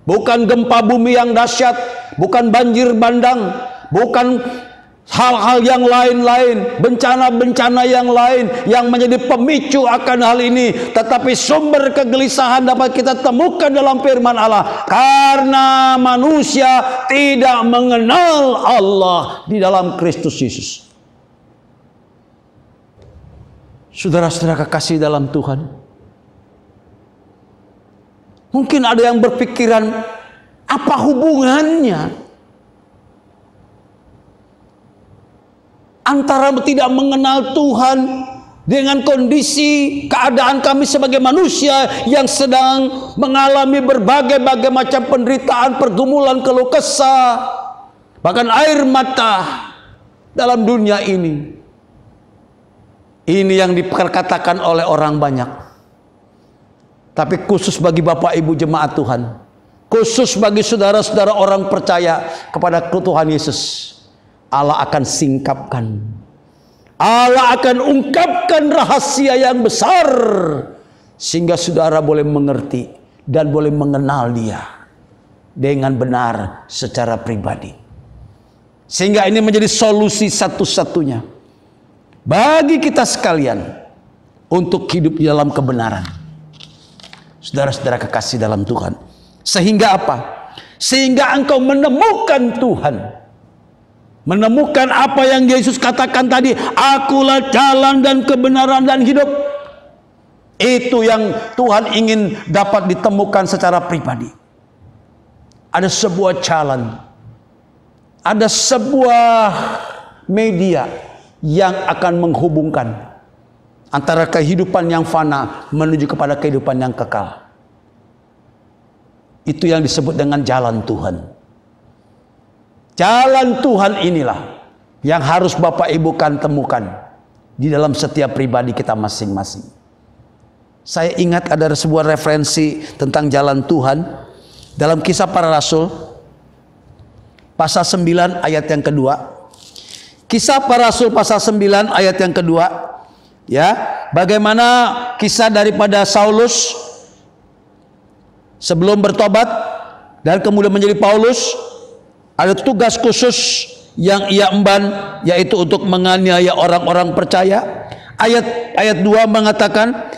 Bukan gempa bumi yang dahsyat, bukan banjir bandang, bukan hal-hal yang lain-lain, bencana-bencana yang lain yang menjadi pemicu akan hal ini. Tetapi sumber kegelisahan dapat kita temukan dalam firman Allah. Karena manusia tidak mengenal Allah di dalam Kristus Yesus. Saudara-saudara kekasih dalam Tuhan, mungkin ada yang berpikiran, apa hubungannya antara tidak mengenal Tuhan dengan kondisi keadaan kami sebagai manusia yang sedang mengalami berbagai macam penderitaan, pergumulan, keluh kesah, bahkan air mata dalam dunia ini. Ini yang diperkatakan oleh orang banyak. Tapi khusus bagi Bapak Ibu jemaat Tuhan, khusus bagi saudara-saudara orang percaya kepada Tuhan Yesus, Allah akan singkapkan, Allah akan ungkapkan rahasia yang besar, sehingga saudara boleh mengerti dan boleh mengenal Dia dengan benar secara pribadi. Sehingga ini menjadi solusi satu-satunya bagi kita sekalian untuk hidup di dalam kebenaran. Saudara-saudara kekasih dalam Tuhan, sehingga apa? Sehingga engkau menemukan Tuhan, menemukan apa yang Yesus katakan tadi, akulah jalan dan kebenaran dan hidup. Itu yang Tuhan ingin dapat ditemukan secara pribadi. Ada sebuah jalan, ada sebuah media yang akan menghubungkan antara kehidupan yang fana menuju kepada kehidupan yang kekal. Itu yang disebut dengan jalan Tuhan. Jalan Tuhan inilah yang harus Bapak Ibu kan temukan di dalam setiap pribadi kita masing-masing. Saya ingat ada sebuah referensi tentang jalan Tuhan dalam Kisah Para Rasul pasal 9 ayat yang kedua. Kisah Para Rasul pasal 9 ayat yang kedua, ya, bagaimana kisah daripada Saulus sebelum bertobat dan kemudian menjadi Paulus. Ada tugas khusus yang ia emban, yaitu untuk menganiaya orang-orang percaya. Ayat 2 mengatakan,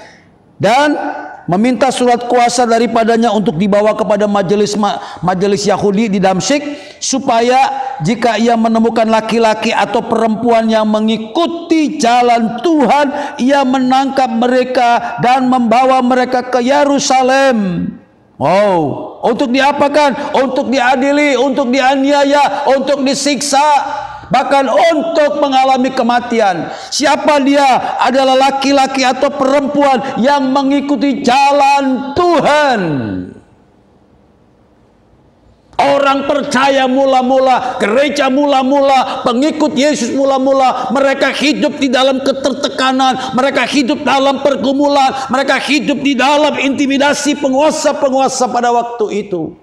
dan meminta surat kuasa daripadanya untuk dibawa kepada majelis Yahudi di Damsyik, supaya jika ia menemukan laki-laki atau perempuan yang mengikuti jalan Tuhan, ia menangkap mereka dan membawa mereka ke Yerusalem. Oh, untuk diapakan? Untuk diadili, untuk dianiaya, untuk disiksa, bahkan untuk mengalami kematian. Siapa dia? Adalah laki-laki atau perempuan yang mengikuti jalan Tuhan. Orang percaya mula-mula, gereja mula-mula, pengikut Yesus mula-mula, mereka hidup di dalam ketertekanan, mereka hidup dalam pergumulan, mereka hidup di dalam intimidasi penguasa-penguasa pada waktu itu.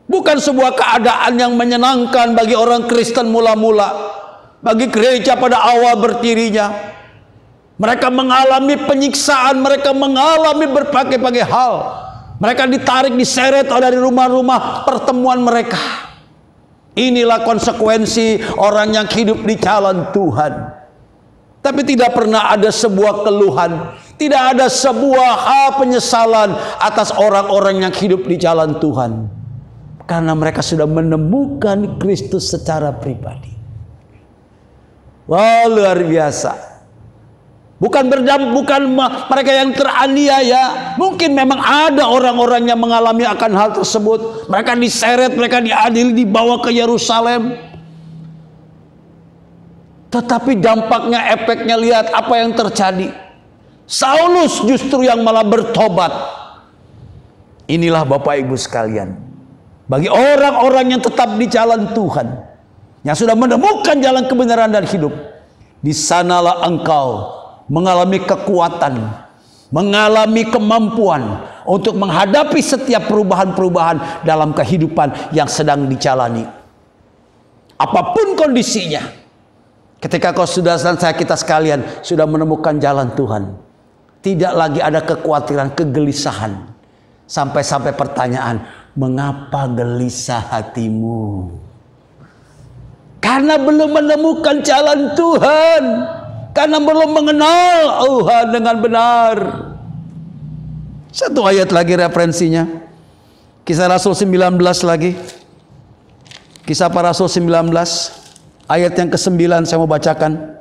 Bukan sebuah keadaan yang menyenangkan bagi orang Kristen mula-mula, bagi gereja pada awal berdirinya. Mereka mengalami penyiksaan, mereka mengalami berbagai-bagai hal. Mereka ditarik, diseret dari rumah-rumah pertemuan mereka. Inilah konsekuensi orang yang hidup di jalan Tuhan. Tapi tidak pernah ada sebuah keluhan, tidak ada sebuah penyesalan atas orang-orang yang hidup di jalan Tuhan. Karena mereka sudah menemukan Kristus secara pribadi. Wah, luar biasa. Bukan mereka yang teraniaya. Mungkin memang ada orang-orang yang mengalami akan hal tersebut. Mereka diseret, mereka diadili, dibawa ke Yerusalem. Tetapi dampaknya, efeknya, lihat apa yang terjadi. Saulus justru yang malah bertobat. Inilah Bapak Ibu sekalian, bagi orang-orang yang tetap di jalan Tuhan, yang sudah menemukan jalan kebenaran dan hidup, di sanalah engkau mengalami kekuatan, mengalami kemampuan untuk menghadapi setiap perubahan-perubahan dalam kehidupan yang sedang dijalani. Apapun kondisinya, ketika kau sudah dan saya kita sekalian sudah menemukan jalan Tuhan, tidak lagi ada kekhawatiran, kegelisahan. Sampai-sampai pertanyaan, mengapa gelisah hatimu? Karena belum menemukan jalan Tuhan. Karena belum mengenal Tuhan dengan benar. Satu ayat lagi referensinya. Kisah Rasul 19 lagi. Kisah para Rasul 19. Ayat yang ke-9 saya mau bacakan.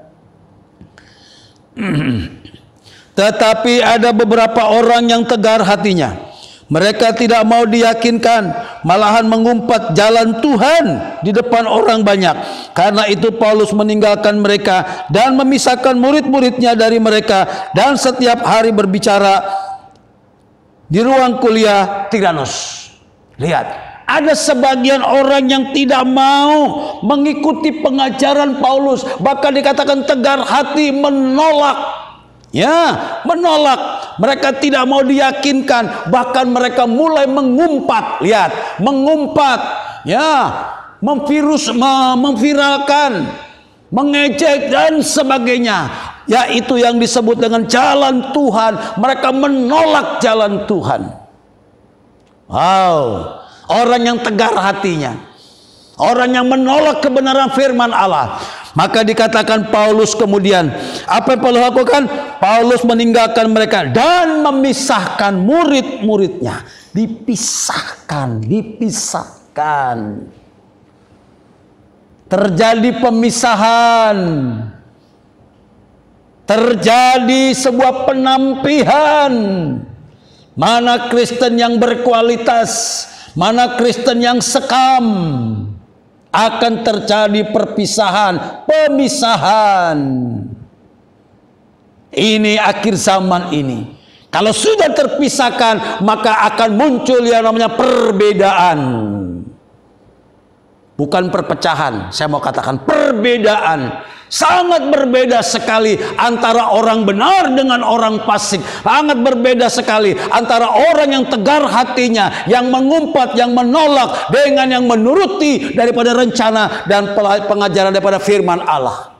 Tetapi ada beberapa orang yang tegar hatinya. Mereka tidak mau diyakinkan, malahan mengumpat jalan Tuhan di depan orang banyak. Karena itu Paulus meninggalkan mereka dan memisahkan murid-muridnya dari mereka, dan setiap hari berbicara di ruang kuliah Tiranus. Lihat, ada sebagian orang yang tidak mau mengikuti pengajaran Paulus, bahkan dikatakan tegar hati, menolak. Menolak. Mereka tidak mau diyakinkan, bahkan mereka mulai mengumpat. Lihat, mengumpat, memviralkan, mengejek dan sebagainya. Yaitu yang disebut dengan jalan Tuhan. Mereka menolak jalan Tuhan. Wow, orang yang tegar hatinya, orang yang menolak kebenaran firman Allah. Maka dikatakan Paulus kemudian, apa yang Paulus lakukan? Paulus meninggalkan mereka dan memisahkan murid-muridnya. Dipisahkan. Terjadi pemisahan. Terjadi sebuah penampihan. Mana Kristen yang berkualitas, mana Kristen yang sekam. Akan terjadi perpisahan, pemisahan. Ini akhir zaman ini. Kalau sudah terpisahkan, maka akan muncul yang namanya perbedaan. Bukan perpecahan, saya mau katakan perbedaan. Sangat berbeda sekali antara orang benar dengan orang fasik. Sangat berbeda sekali antara orang yang tegar hatinya, yang mengumpat, yang menolak, dengan yang menuruti daripada rencana dan pengajaran daripada firman Allah.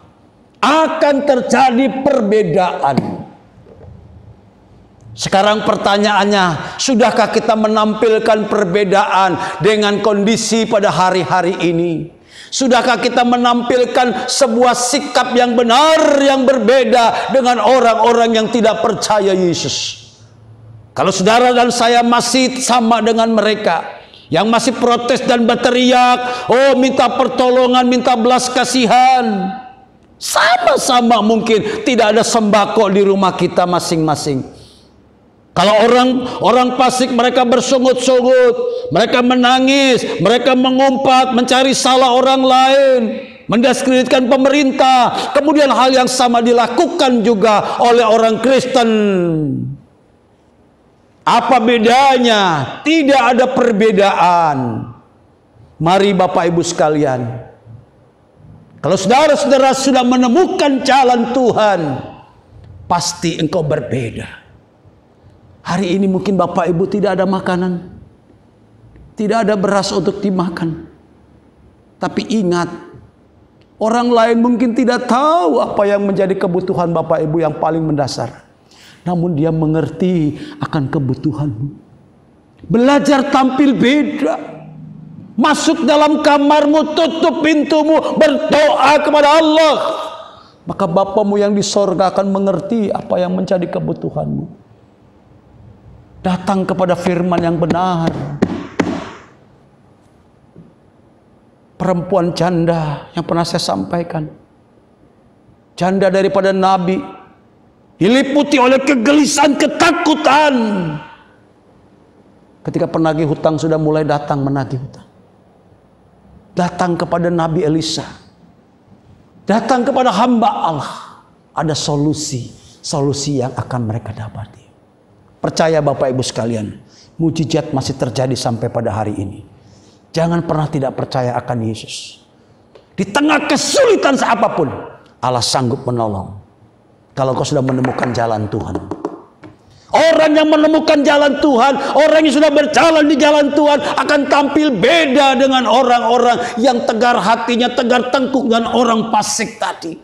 Akan terjadi perbedaan. Sekarang pertanyaannya, sudahkah kita menampilkan perbedaan dengan kondisi pada hari-hari ini? Sudahkah kita menampilkan sebuah sikap yang benar, yang berbeda dengan orang-orang yang tidak percaya Yesus? Kalau saudara dan saya masih sama dengan mereka, yang masih protes dan berteriak, minta pertolongan, minta belas kasihan. Sama-sama mungkin tidak ada sembako di rumah kita masing-masing. Kalau orang fasik, mereka bersungut-sungut, mereka menangis, mereka mengumpat, mencari salah orang lain, mendiskreditkan pemerintah. Kemudian hal yang sama dilakukan juga oleh orang Kristen. Apa bedanya? Tidak ada perbedaan. Mari Bapak Ibu sekalian, kalau saudara-saudara sudah menemukan jalan Tuhan, pasti engkau berbeda. Hari ini mungkin Bapak Ibu tidak ada makanan, tidak ada beras untuk dimakan. Tapi ingat, orang lain mungkin tidak tahu apa yang menjadi kebutuhan Bapak Ibu yang paling mendasar. Namun dia mengerti akan kebutuhanmu. Belajar tampil beda. Masuk dalam kamarmu, tutup pintumu, berdoa kepada Allah. Maka Bapamu yang di sorga akan mengerti apa yang menjadi kebutuhanmu. Datang kepada firman yang benar. Perempuan janda yang pernah saya sampaikan, janda daripada Nabi, diliputi oleh kegelisahan, ketakutan. Ketika penagih hutang sudah mulai datang menagih hutang, datang kepada Nabi Elisa, datang kepada hamba Allah. Ada solusi yang akan mereka dapati. Percaya Bapak Ibu sekalian, mujizat masih terjadi sampai pada hari ini. Jangan pernah tidak percaya akan Yesus. Di tengah kesulitan apapun, Allah sanggup menolong. Kalau kau sudah menemukan jalan Tuhan. Orang yang menemukan jalan Tuhan, orang yang sudah berjalan di jalan Tuhan akan tampil beda dengan orang-orang yang tegar hatinya, tegar tengkuk, dan orang fasik tadi.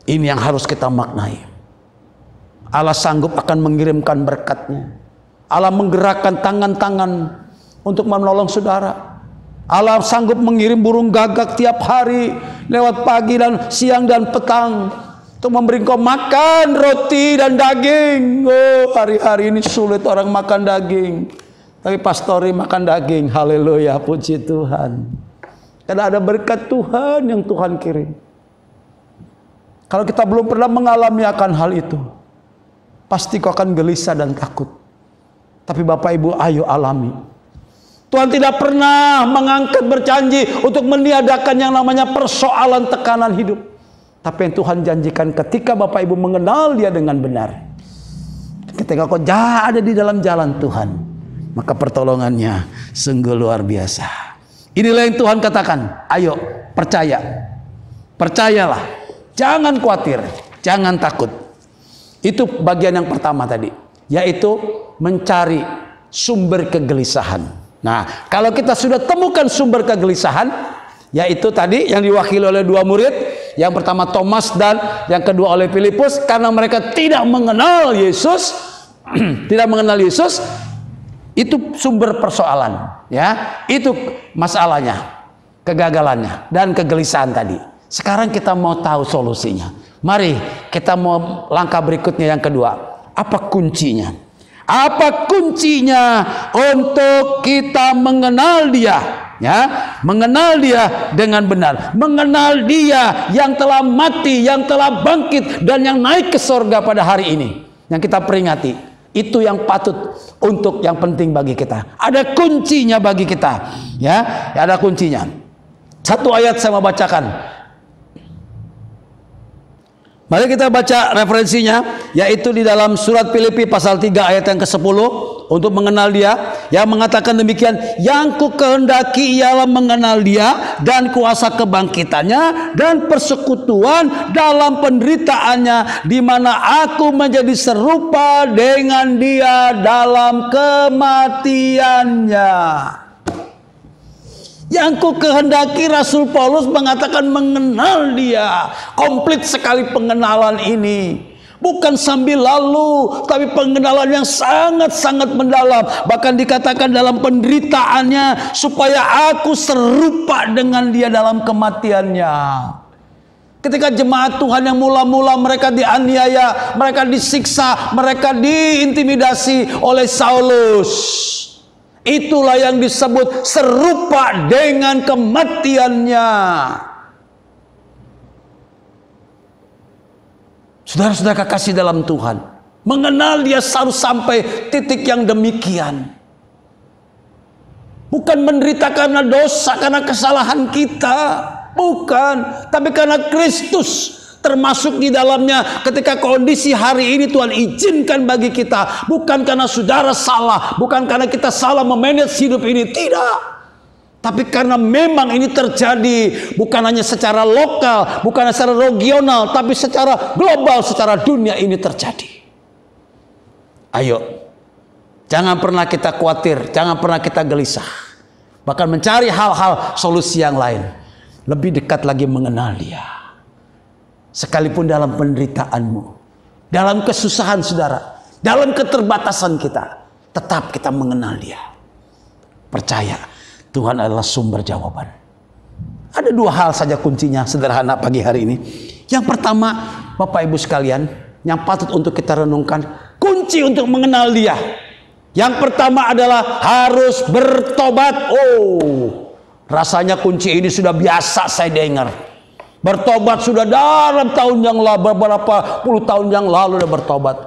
Ini yang harus kita maknai. Allah sanggup akan mengirimkan berkat-Nya. Allah menggerakkan tangan-tangan untuk menolong saudara. Allah sanggup mengirim burung gagak tiap hari lewat pagi dan siang dan petang untuk memberi kau makan roti dan daging. Oh, hari-hari ini sulit orang makan daging, tapi pastori makan daging. Haleluya, puji Tuhan. Karena ada berkat Tuhan yang Tuhan kirim. Kalau kita belum pernah mengalami akan hal itu, pasti kau akan gelisah dan takut. Tapi Bapak Ibu, ayo alami. Tuhan tidak pernah mengangkat berjanji untuk meniadakan yang namanya persoalan tekanan hidup. Tapi yang Tuhan janjikan ketika Bapak Ibu mengenal Dia dengan benar, ketika kau ada di dalam jalan Tuhan, maka pertolongannya sungguh luar biasa. Inilah yang Tuhan katakan, ayo percaya. Percayalah, jangan khawatir, jangan takut. Itu bagian yang pertama tadi, yaitu mencari sumber kegelisahan. Nah, kalau kita sudah temukan sumber kegelisahan, yaitu tadi yang diwakili oleh dua murid, yang pertama Thomas dan yang kedua oleh Filipus, karena mereka tidak mengenal Yesus, tidak mengenal Yesus, itu sumber persoalan, ya, itu masalahnya, kegagalannya dan kegelisahan tadi. Sekarang kita mau tahu solusinya. Mari kita mau langkah berikutnya yang kedua. Apa kuncinya? Apa kuncinya untuk kita mengenal Dia? Ya, mengenal Dia dengan benar, mengenal Dia yang telah mati, yang telah bangkit, dan yang naik ke sorga pada hari ini, yang kita peringati. Itu yang patut untuk yang penting bagi kita. Ada kuncinya bagi kita, ya, ada kuncinya. Satu ayat saya mau bacakan. Mari kita baca referensinya, yaitu di dalam surat Filipi pasal 3 ayat yang ke-10. Untuk mengenal Dia, yang mengatakan demikian, yang ku kehendaki ialah mengenal Dia dan kuasa kebangkitannya dan persekutuan dalam penderitaannya, di mana aku menjadi serupa dengan Dia dalam kematiannya. Yang ku kehendaki, Rasul Paulus mengatakan mengenal Dia. Komplit sekali pengenalan ini. Bukan sambil lalu, tapi pengenalan yang sangat-sangat mendalam. Bahkan dikatakan dalam penderitaannya, supaya aku serupa dengan Dia dalam kematiannya. Ketika jemaat Tuhan yang mula-mula mereka dianiaya, mereka disiksa, mereka diintimidasi oleh Saulus. Itulah yang disebut serupa dengan kematiannya. Saudara-saudara kekasih dalam Tuhan, mengenal Dia harus sampai titik yang demikian. Bukan menderita karena dosa, karena kesalahan kita, bukan, tapi karena Kristus termasuk di dalamnya. Ketika kondisi hari ini Tuhan izinkan bagi kita, bukan karena saudara salah, bukan karena kita salah memanage hidup ini, tidak. Tapi karena memang ini terjadi bukan hanya secara lokal, bukan hanya secara regional, tapi secara global, secara dunia ini terjadi. Ayo, jangan pernah kita khawatir, jangan pernah kita gelisah. Bahkan mencari hal-hal solusi yang lain. Lebih dekat lagi mengenal Dia. Sekalipun dalam penderitaanmu, dalam kesusahan saudara, dalam keterbatasan kita, tetap kita mengenal Dia. Percaya, Tuhan adalah sumber jawaban. Ada dua hal saja kuncinya sederhana pagi hari ini. Yang pertama, Bapak Ibu sekalian, yang patut untuk kita renungkan, kunci untuk mengenal Dia. Yang pertama adalah harus bertobat. Oh, rasanya kunci ini sudah biasa saya dengar. Bertobat sudah dalam tahun yang lalu, beberapa puluh tahun yang lalu sudah bertobat.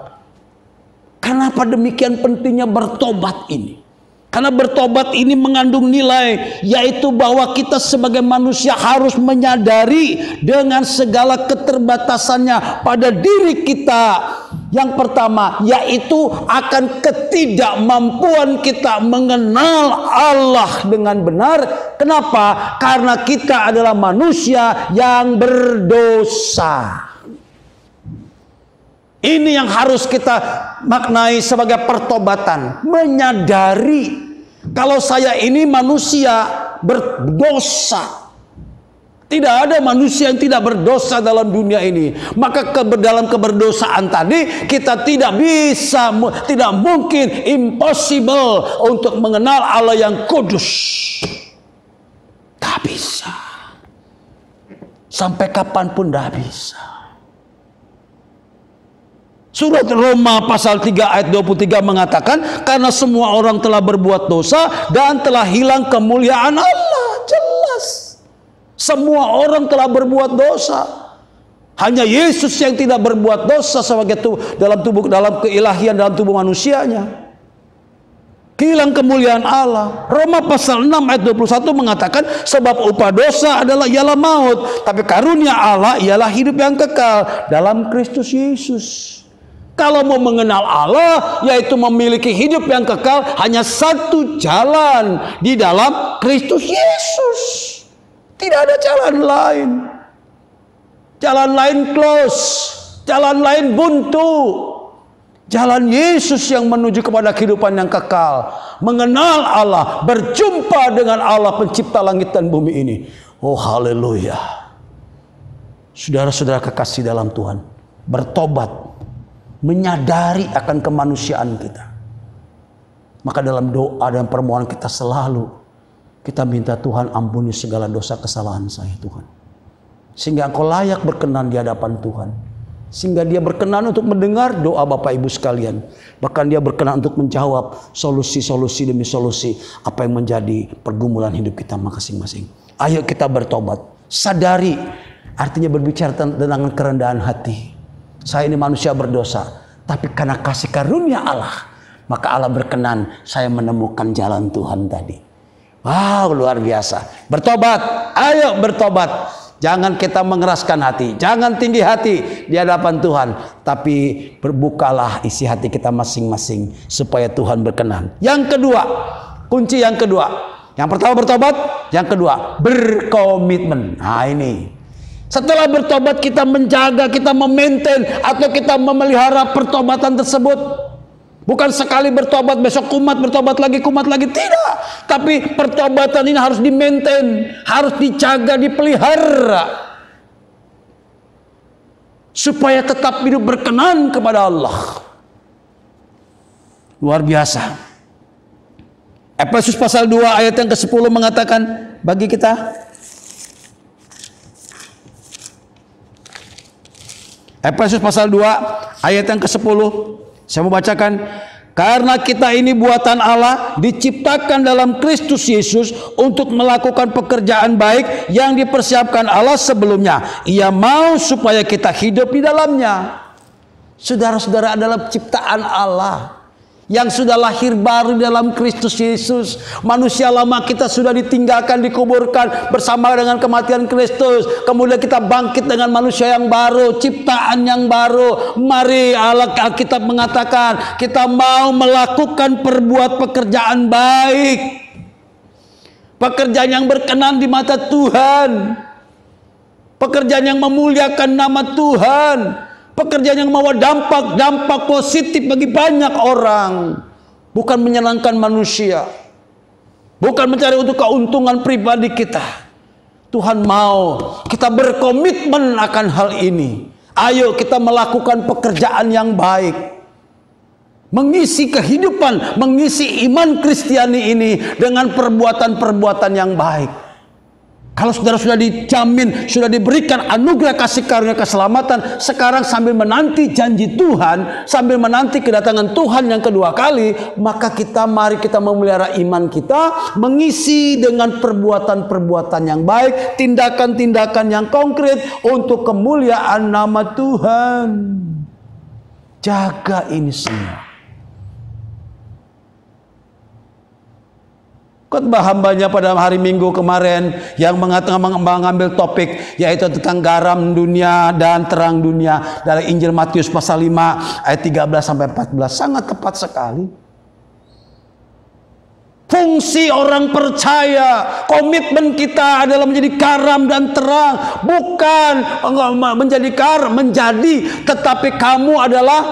Kenapa demikian pentingnya bertobat ini? Karena bertobat ini mengandung nilai, yaitu bahwa kita sebagai manusia harus menyadari dengan segala keterbatasannya pada diri kita. Yang pertama, yaitu akan ketidakmampuan kita mengenal Allah dengan benar. Kenapa? Karena kita adalah manusia yang berdosa. Ini yang harus kita maknai sebagai pertobatan. Menyadari kalau saya ini manusia berdosa. Tidak ada manusia yang tidak berdosa dalam dunia ini. Maka dalam keberdosaan tadi kita tidak bisa, tidak mungkin, impossible untuk mengenal Allah yang kudus. Tak bisa. Sampai kapanpun tak bisa. Surat Roma pasal 3 ayat 23 mengatakan, karena semua orang telah berbuat dosa dan telah hilang kemuliaan Allah. Jelas. Semua orang telah berbuat dosa. Hanya Yesus yang tidak berbuat dosa sebagai dalam keilahian dalam tubuh manusianya. Hilang kemuliaan Allah. Roma pasal 6 ayat 21 mengatakan, sebab upah dosa adalah ialah maut, tapi karunia Allah ialah hidup yang kekal dalam Kristus Yesus. Kalau mau mengenal Allah, yaitu memiliki hidup yang kekal, hanya satu jalan, di dalam Kristus Yesus. Tidak ada jalan lain. Jalan lain close. Jalan lain buntu. Jalan Yesus yang menuju kepada kehidupan yang kekal. Mengenal Allah. Berjumpa dengan Allah pencipta langit dan bumi ini. Oh haleluya. Saudara-saudara kekasih dalam Tuhan. Bertobat. Menyadari akan kemanusiaan kita. Maka dalam doa dan permohonan kita selalu kita minta, Tuhan ampuni segala dosa kesalahan saya Tuhan. Sehingga Engkau layak berkenan di hadapan Tuhan. Sehingga Dia berkenan untuk mendengar doa Bapak Ibu sekalian. Bahkan Dia berkenan untuk menjawab solusi-solusi demi solusi apa yang menjadi pergumulan hidup kita masing-masing. Ayo kita bertobat. Sadari, artinya berbicara tentang kerendahan hati. Saya ini manusia berdosa. Tapi karena kasih karunia Allah, maka Allah berkenan saya menemukan jalan Tuhan tadi. Wow, luar biasa. Bertobat, ayo bertobat. Jangan kita mengeraskan hati, jangan tinggi hati di hadapan Tuhan. Tapi berbukalah isi hati kita masing-masing supaya Tuhan berkenan. Yang kedua, kunci yang kedua. Yang pertama bertobat, yang kedua berkomitmen. Nah ini. Setelah bertobat kita menjaga, kita memaintain atau kita memelihara pertobatan tersebut. Bukan sekali bertobat, besok kumat, bertobat lagi, kumat lagi. Tidak. Tapi pertobatan ini harus di-maintain. Harus dijaga, dipelihara. Supaya tetap hidup berkenan kepada Allah. Luar biasa. Efesus pasal 2 ayat yang ke-10 mengatakan bagi kita. Efesus pasal 2 ayat yang ke-10. Saya mau bacakan. Karena kita ini buatan Allah, diciptakan dalam Kristus Yesus untuk melakukan pekerjaan baik yang dipersiapkan Allah sebelumnya. Ia mau supaya kita hidup di dalamnya. Saudara-saudara adalah ciptaan Allah yang sudah lahir baru dalam Kristus Yesus. Manusia lama kita sudah ditinggalkan, dikuburkan bersama dengan kematian Kristus. Kemudian kita bangkit dengan manusia yang baru, ciptaan yang baru. Mari Alkitab mengatakan kita mau melakukan pekerjaan baik, pekerjaan yang berkenan di mata Tuhan, pekerjaan yang memuliakan nama Tuhan, pekerjaan yang membawa dampak positif bagi banyak orang. Bukan menyenangkan manusia. Bukan mencari untuk keuntungan pribadi kita. Tuhan mau kita berkomitmen akan hal ini. Ayo kita melakukan pekerjaan yang baik. Mengisi kehidupan, mengisi iman Kristiani ini dengan perbuatan-perbuatan yang baik. Kalau saudara sudah dijamin, sudah diberikan anugerah kasih karunia keselamatan, sekarang sambil menanti janji Tuhan, sambil menanti kedatangan Tuhan yang kedua kali, maka mari kita memelihara iman kita, mengisi dengan perbuatan-perbuatan yang baik, tindakan-tindakan yang konkret untuk kemuliaan nama Tuhan. Jaga ini semua. Khotbah hambanya pada hari Minggu kemarin yang mengambil topik yaitu tentang garam dunia dan terang dunia dari Injil Matius pasal 5 ayat 13 sampai 14 sangat tepat sekali. Fungsi orang percaya, komitmen kita adalah menjadi garam dan terang, bukan menjadi garam, tetapi kamu adalah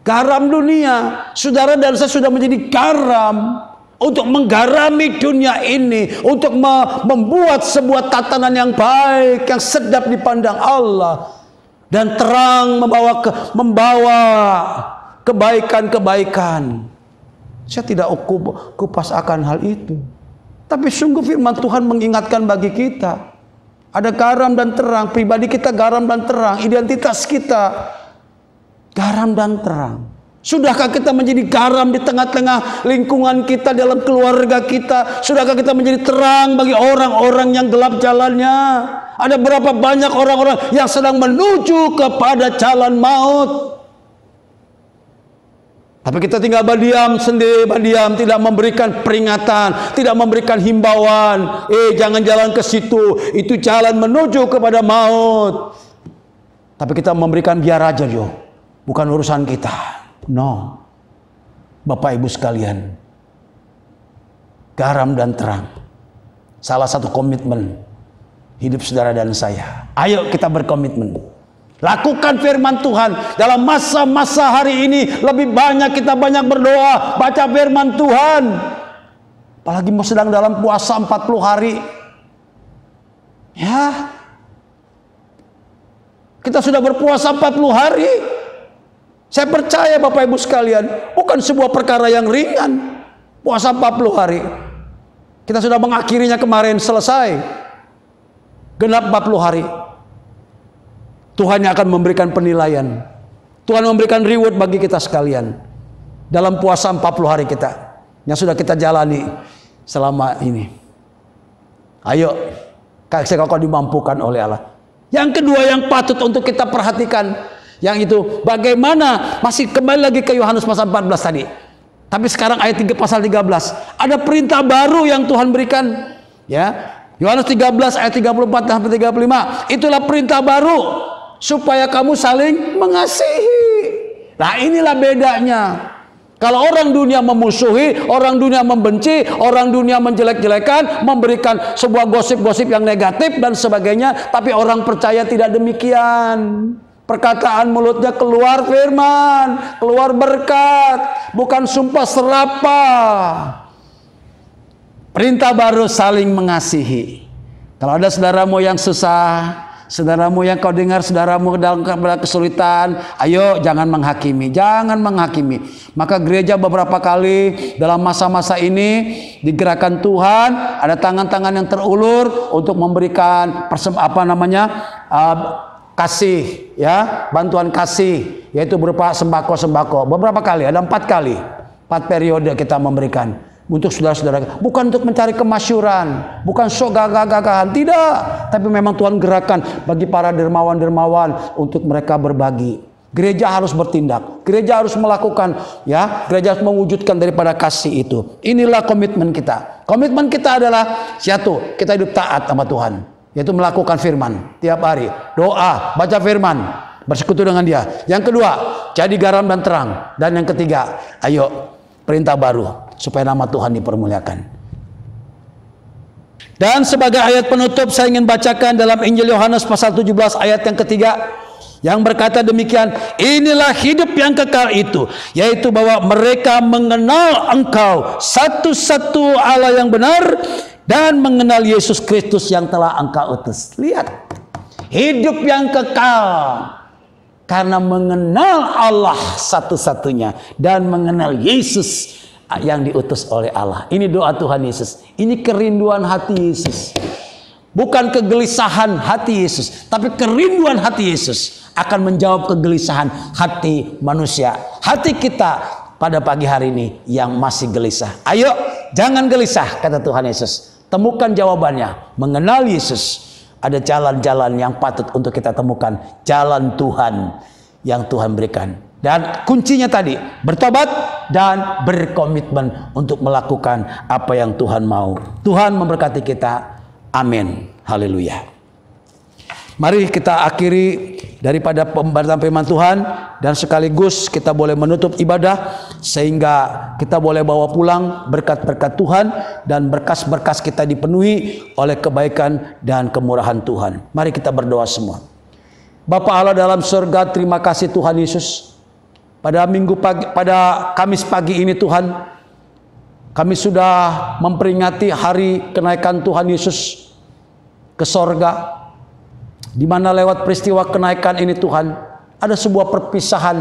garam dunia. Saudara dan saya sudah menjadi garam untuk menggarami dunia ini, untuk membuat sebuah tatanan yang baik, yang sedap dipandang Allah, dan terang membawa kebaikan-kebaikan. Saya tidak kupas akan hal itu, tapi sungguh firman Tuhan mengingatkan bagi kita, ada garam dan terang. Pribadi kita garam dan terang, identitas kita garam dan terang. Sudahkah kita menjadi garam di tengah-tengah lingkungan kita, dalam keluarga kita? Sudahkah kita menjadi terang bagi orang-orang yang gelap jalannya? Ada berapa banyak orang-orang yang sedang menuju kepada jalan maut, tapi kita tinggal berdiam sendiri, tidak memberikan peringatan, tidak memberikan himbauan. Jangan jalan ke situ, itu jalan menuju kepada maut. Tapi kita memberikan biar aja, bukan urusan kita. No, Bapak Ibu sekalian, garam dan terang, salah satu komitmen hidup saudara dan saya. Ayo kita berkomitmen. Lakukan firman Tuhan dalam masa-masa hari ini. Lebih banyak kita berdoa, baca firman Tuhan. Apalagi sedang dalam puasa 40 hari. Ya, kita sudah berpuasa 40 hari. Saya percaya Bapak Ibu sekalian, bukan sebuah perkara yang ringan. Puasa 40 hari. Kita sudah mengakhirinya kemarin, selesai. Genap 40 hari. Tuhan yang akan memberikan penilaian. Tuhan memberikan reward bagi kita sekalian dalam puasa 40 hari kita yang sudah kita jalani selama ini. Ayo, kalau dimampukan oleh Allah. Yang kedua yang patut untuk kita perhatikan, yang itu bagaimana, masih kembali lagi ke Yohanes pasal 14 tadi. Tapi sekarang ayat 3 pasal 13, ada perintah baru yang Tuhan berikan, ya. Yohanes 13 ayat 34 sampai 35. Itulah perintah baru, supaya kamu saling mengasihi. Nah, inilah bedanya. Kalau orang dunia memusuhi, orang dunia membenci, orang dunia menjelek-jelekan, memberikan sebuah gosip-gosip yang negatif dan sebagainya, tapi orang percaya tidak demikian. Perkataan mulutnya keluar firman, keluar berkat, bukan sumpah serapah. Perintah baru, saling mengasihi. Kalau ada saudaramu yang susah, saudaramu yang kau dengar saudaramu dalam kesulitan, ayo jangan menghakimi, jangan menghakimi. Maka gereja beberapa kali dalam masa-masa ini digerakkan Tuhan, ada tangan-tangan yang terulur untuk memberikan kasih, ya, bantuan kasih, yaitu berupa sembako-sembako. Beberapa kali, ada 4 kali, 4 periode kita memberikan untuk saudara-saudara, bukan untuk mencari kemasyuran, bukan sok gagah-gagahan, tidak, tapi memang Tuhan gerakan bagi para dermawan-dermawan untuk mereka berbagi. Gereja harus bertindak, gereja harus melakukan, ya, gereja harus mewujudkan daripada kasih itu. Inilah komitmen kita. Komitmen kita adalah satu, kita hidup taat sama Tuhan, yaitu melakukan firman tiap hari, doa, baca firman, bersekutu dengan Dia. Yang kedua, jadi garam dan terang. Dan yang ketiga, ayo perintah baru, supaya nama Tuhan dipermuliakan. Dan sebagai ayat penutup, saya ingin bacakan dalam Injil Yohanes pasal 17 ayat yang ketiga, yang berkata demikian, inilah hidup yang kekal itu, yaitu bahwa mereka mengenal Engkau satu-satu Allah yang benar, dan mengenal Yesus Kristus yang telah Engkau utus. Lihat, hidup yang kekal karena mengenal Allah satu-satunya dan mengenal Yesus yang diutus oleh Allah. Ini doa Tuhan Yesus. Ini kerinduan hati Yesus. Bukan kegelisahan hati Yesus, tapi kerinduan hati Yesus akan menjawab kegelisahan hati manusia. Hati kita pada pagi hari ini yang masih gelisah. Ayo, jangan gelisah, kata Tuhan Yesus. Temukan jawabannya, mengenal Yesus. Ada jalan-jalan yang patut untuk kita temukan, jalan Tuhan yang Tuhan berikan. Dan kuncinya tadi, bertobat dan berkomitmen untuk melakukan apa yang Tuhan mau. Tuhan memberkati kita. Amin. Haleluya. Mari kita akhiri daripada pembacaan firman Tuhan, dan sekaligus kita boleh menutup ibadah. sehingga kita boleh bawa pulang berkat-berkat Tuhan dan berkas-berkas kita dipenuhi oleh kebaikan dan kemurahan Tuhan. Mari kita berdoa semua. Bapa Allah dalam surga, terima kasih Tuhan Yesus. Pada Kamis pagi ini Tuhan, kami sudah memperingati hari kenaikan Tuhan Yesus ke sorga, di mana lewat peristiwa kenaikan ini Tuhan, ada sebuah perpisahan,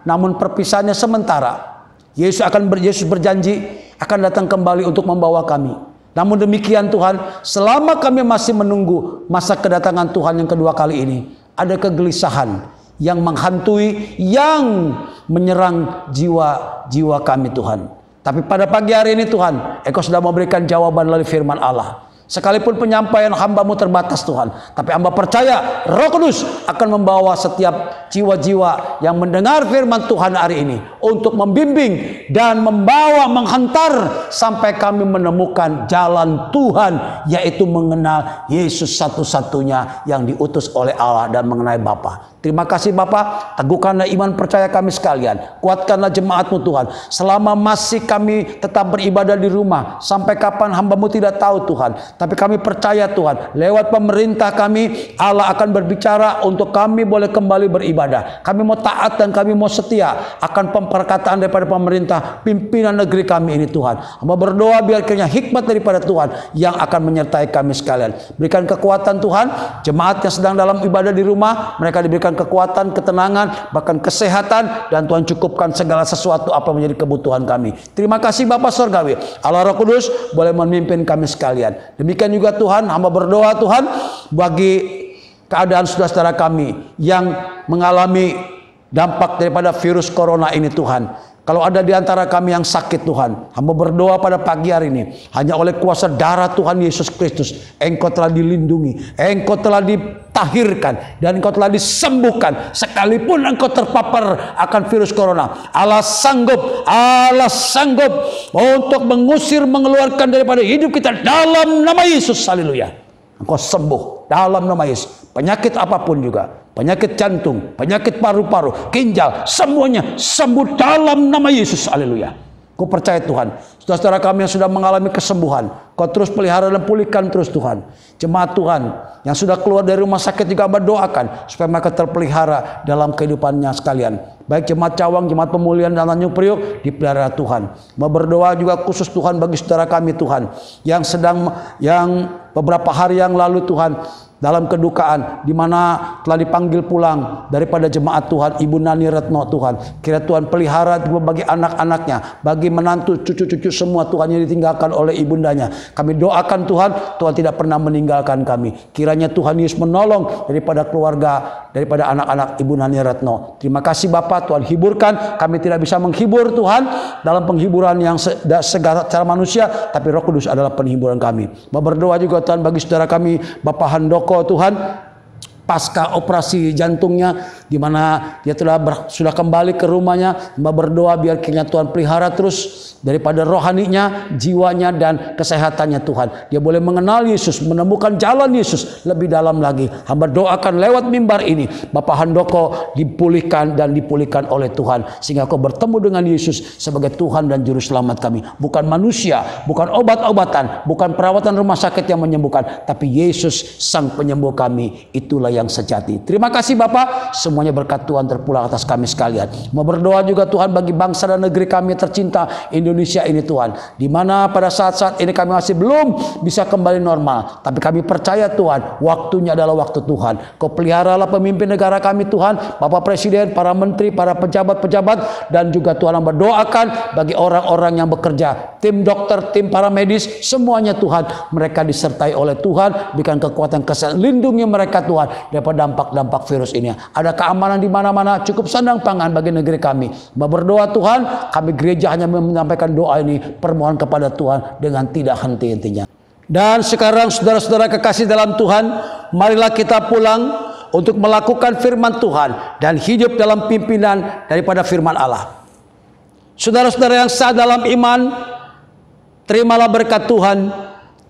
namun perpisahannya sementara. Yesus berjanji akan datang kembali untuk membawa kami. Namun demikian Tuhan, selama kami masih menunggu masa kedatangan Tuhan yang kedua kali ini, ada kegelisahan yang menghantui, yang menyerang jiwa-jiwa kami Tuhan. Tapi pada pagi hari ini Tuhan, Engkau sudah memberikan jawaban melalui firman Allah. Sekalipun penyampaian hamba-Mu terbatas Tuhan, tapi hamba percaya Roh Kudus akan membawa setiap jiwa-jiwa yang mendengar firman Tuhan hari ini untuk membimbing dan membawa, menghantar sampai kami menemukan jalan Tuhan, yaitu mengenal Yesus satu-satunya yang diutus oleh Allah dan mengenai Bapa. Terima kasih Bapa, teguhkanlah iman percaya kami sekalian, kuatkanlah jemaat-Mu Tuhan. Selama masih kami tetap beribadah di rumah, sampai kapan hamba-Mu tidak tahu Tuhan. Tapi kami percaya Tuhan, lewat pemerintah kami, Allah akan berbicara untuk kami boleh kembali beribadah. Kami mau taat dan kami mau setia akan perkataan daripada pemerintah, pimpinan negeri kami ini Tuhan. Hamba berdoa biar kiranya hikmat daripada Tuhan yang akan menyertai kami sekalian. Berikan kekuatan Tuhan, jemaat yang sedang dalam ibadah di rumah, mereka diberikan kekuatan, ketenangan, bahkan kesehatan, dan Tuhan cukupkan segala sesuatu apa menjadi kebutuhan kami. Terima kasih Bapa Surgawi, Allah Roh Kudus boleh memimpin kami sekalian. Demikian juga Tuhan, hamba berdoa Tuhan bagi keadaan saudara-saudara kami yang mengalami dampak daripada virus corona ini Tuhan. Kalau ada di antara kami yang sakit Tuhan, hamba berdoa pada pagi hari ini, hanya oleh kuasa darah Tuhan Yesus Kristus, Engkau telah dilindungi, Engkau telah ditahirkan, dan Engkau telah disembuhkan. Sekalipun Engkau terpapar akan virus corona, Allah sanggup untuk mengusir, mengeluarkan daripada hidup kita dalam nama Yesus. Haleluya. Engkau sembuh dalam nama Yesus. Penyakit apapun juga, penyakit jantung, penyakit paru-paru, ginjal, semuanya sembuh dalam nama Yesus. Haleluya. Kau percaya Tuhan, saudara-saudara kami yang sudah mengalami kesembuhan, Kau terus pelihara dan pulihkan terus Tuhan. Jemaat Tuhan yang sudah keluar dari rumah sakit juga berdoakan supaya mereka terpelihara dalam kehidupannya sekalian. Baik jemaat Cawang, jemaat pemulihan dan Tanjung Priok dipelihara Tuhan. Mau berdoa juga khusus Tuhan bagi saudara kami Tuhan yang beberapa hari yang lalu Tuhan dalam kedukaan, di mana telah dipanggil pulang daripada jemaat Tuhan, Ibu Nani Retno Tuhan. Kira Tuhan pelihara bagi anak-anaknya, bagi menantu, cucu-cucu semua Tuhan yang ditinggalkan oleh ibundanya. Kami doakan Tuhan, Tuhan tidak pernah meninggalkan kami. Kiranya Tuhan Yesus menolong daripada keluarga, daripada anak-anak Ibu Nani Retno. Terima kasih Bapak, Tuhan hiburkan. Kami tidak bisa menghibur Tuhan dalam penghiburan yang secara manusia, tapi Roh Kudus adalah penghiburan kami. Mau berdoa juga Tuhan bagi saudara kami, Bapak Handoko Tuhan, pasca operasi jantungnya, di mana dia sudah kembali ke rumahnya. Mbak berdoa biar kiranya Tuhan pelihara terus daripada rohaninya, jiwanya, dan kesehatannya Tuhan. Dia boleh mengenal Yesus, menemukan jalan Yesus lebih dalam lagi. Hamba doakan lewat mimbar ini, Bapak Handoko dipulihkan oleh Tuhan, sehingga kau bertemu dengan Yesus sebagai Tuhan dan Juru Selamat kami. Bukan manusia, bukan obat-obatan, bukan perawatan rumah sakit yang menyembuhkan, tapi Yesus Sang Penyembuh kami. Itulah yang sejati. Terima kasih Bapak, semuanya berkat Tuhan terpulang atas kami sekalian. Mau berdoa juga Tuhan bagi bangsa dan negeri kami tercinta Indonesia ini Tuhan, di mana pada saat-saat ini kami masih belum bisa kembali normal, tapi kami percaya Tuhan, waktunya adalah waktu Tuhan. Kau peliharalah pemimpin negara kami Tuhan, Bapak Presiden, para menteri, para pejabat-pejabat, dan juga Tuhan berdoakan bagi orang-orang yang bekerja, tim dokter, tim para medis, semuanya Tuhan, mereka disertai oleh Tuhan, berikan kekuatan kesehatan, lindungi mereka Tuhan daripada dampak-dampak virus ini. Ada keamanan di mana-mana, cukup sandang pangan bagi negeri kami. Berdoa Tuhan, kami gereja hanya menyampaikan doa ini, permohonan kepada Tuhan dengan tidak henti-hentinya. Dan sekarang saudara-saudara kekasih dalam Tuhan, marilah kita pulang untuk melakukan firman Tuhan dan hidup dalam pimpinan daripada firman Allah. Saudara-saudara yang sah dalam iman, terimalah berkat Tuhan.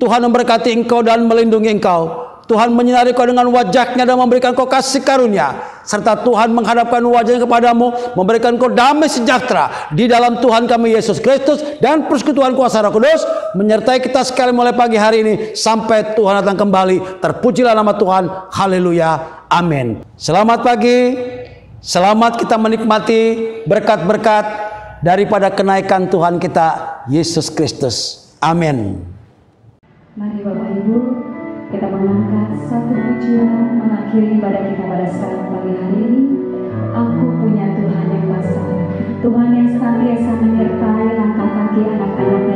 Tuhan memberkati engkau dan melindungi engkau. Tuhan menyinari kau dengan wajah-Nya dan memberikan kau kasih karunia, serta Tuhan menghadapkan wajah-Nya kepadamu, memberikan kau damai sejahtera di dalam Tuhan kami Yesus Kristus, dan persekutuan kuasa Roh Kudus menyertai kita sekali mulai pagi hari ini sampai Tuhan datang kembali. Terpujilah nama Tuhan. Haleluya. Amin. Selamat pagi. Selamat kita menikmati berkat-berkat daripada kenaikan Tuhan kita Yesus Kristus. Amin. Mari Bapak Ibu, kita mengangkat satu pujian mengakhiri ibadah kita pada saat pagi hari ini. Aku punya Tuhan yang besar, Tuhan yang senantiasa menyertai langkah kaki anak-anak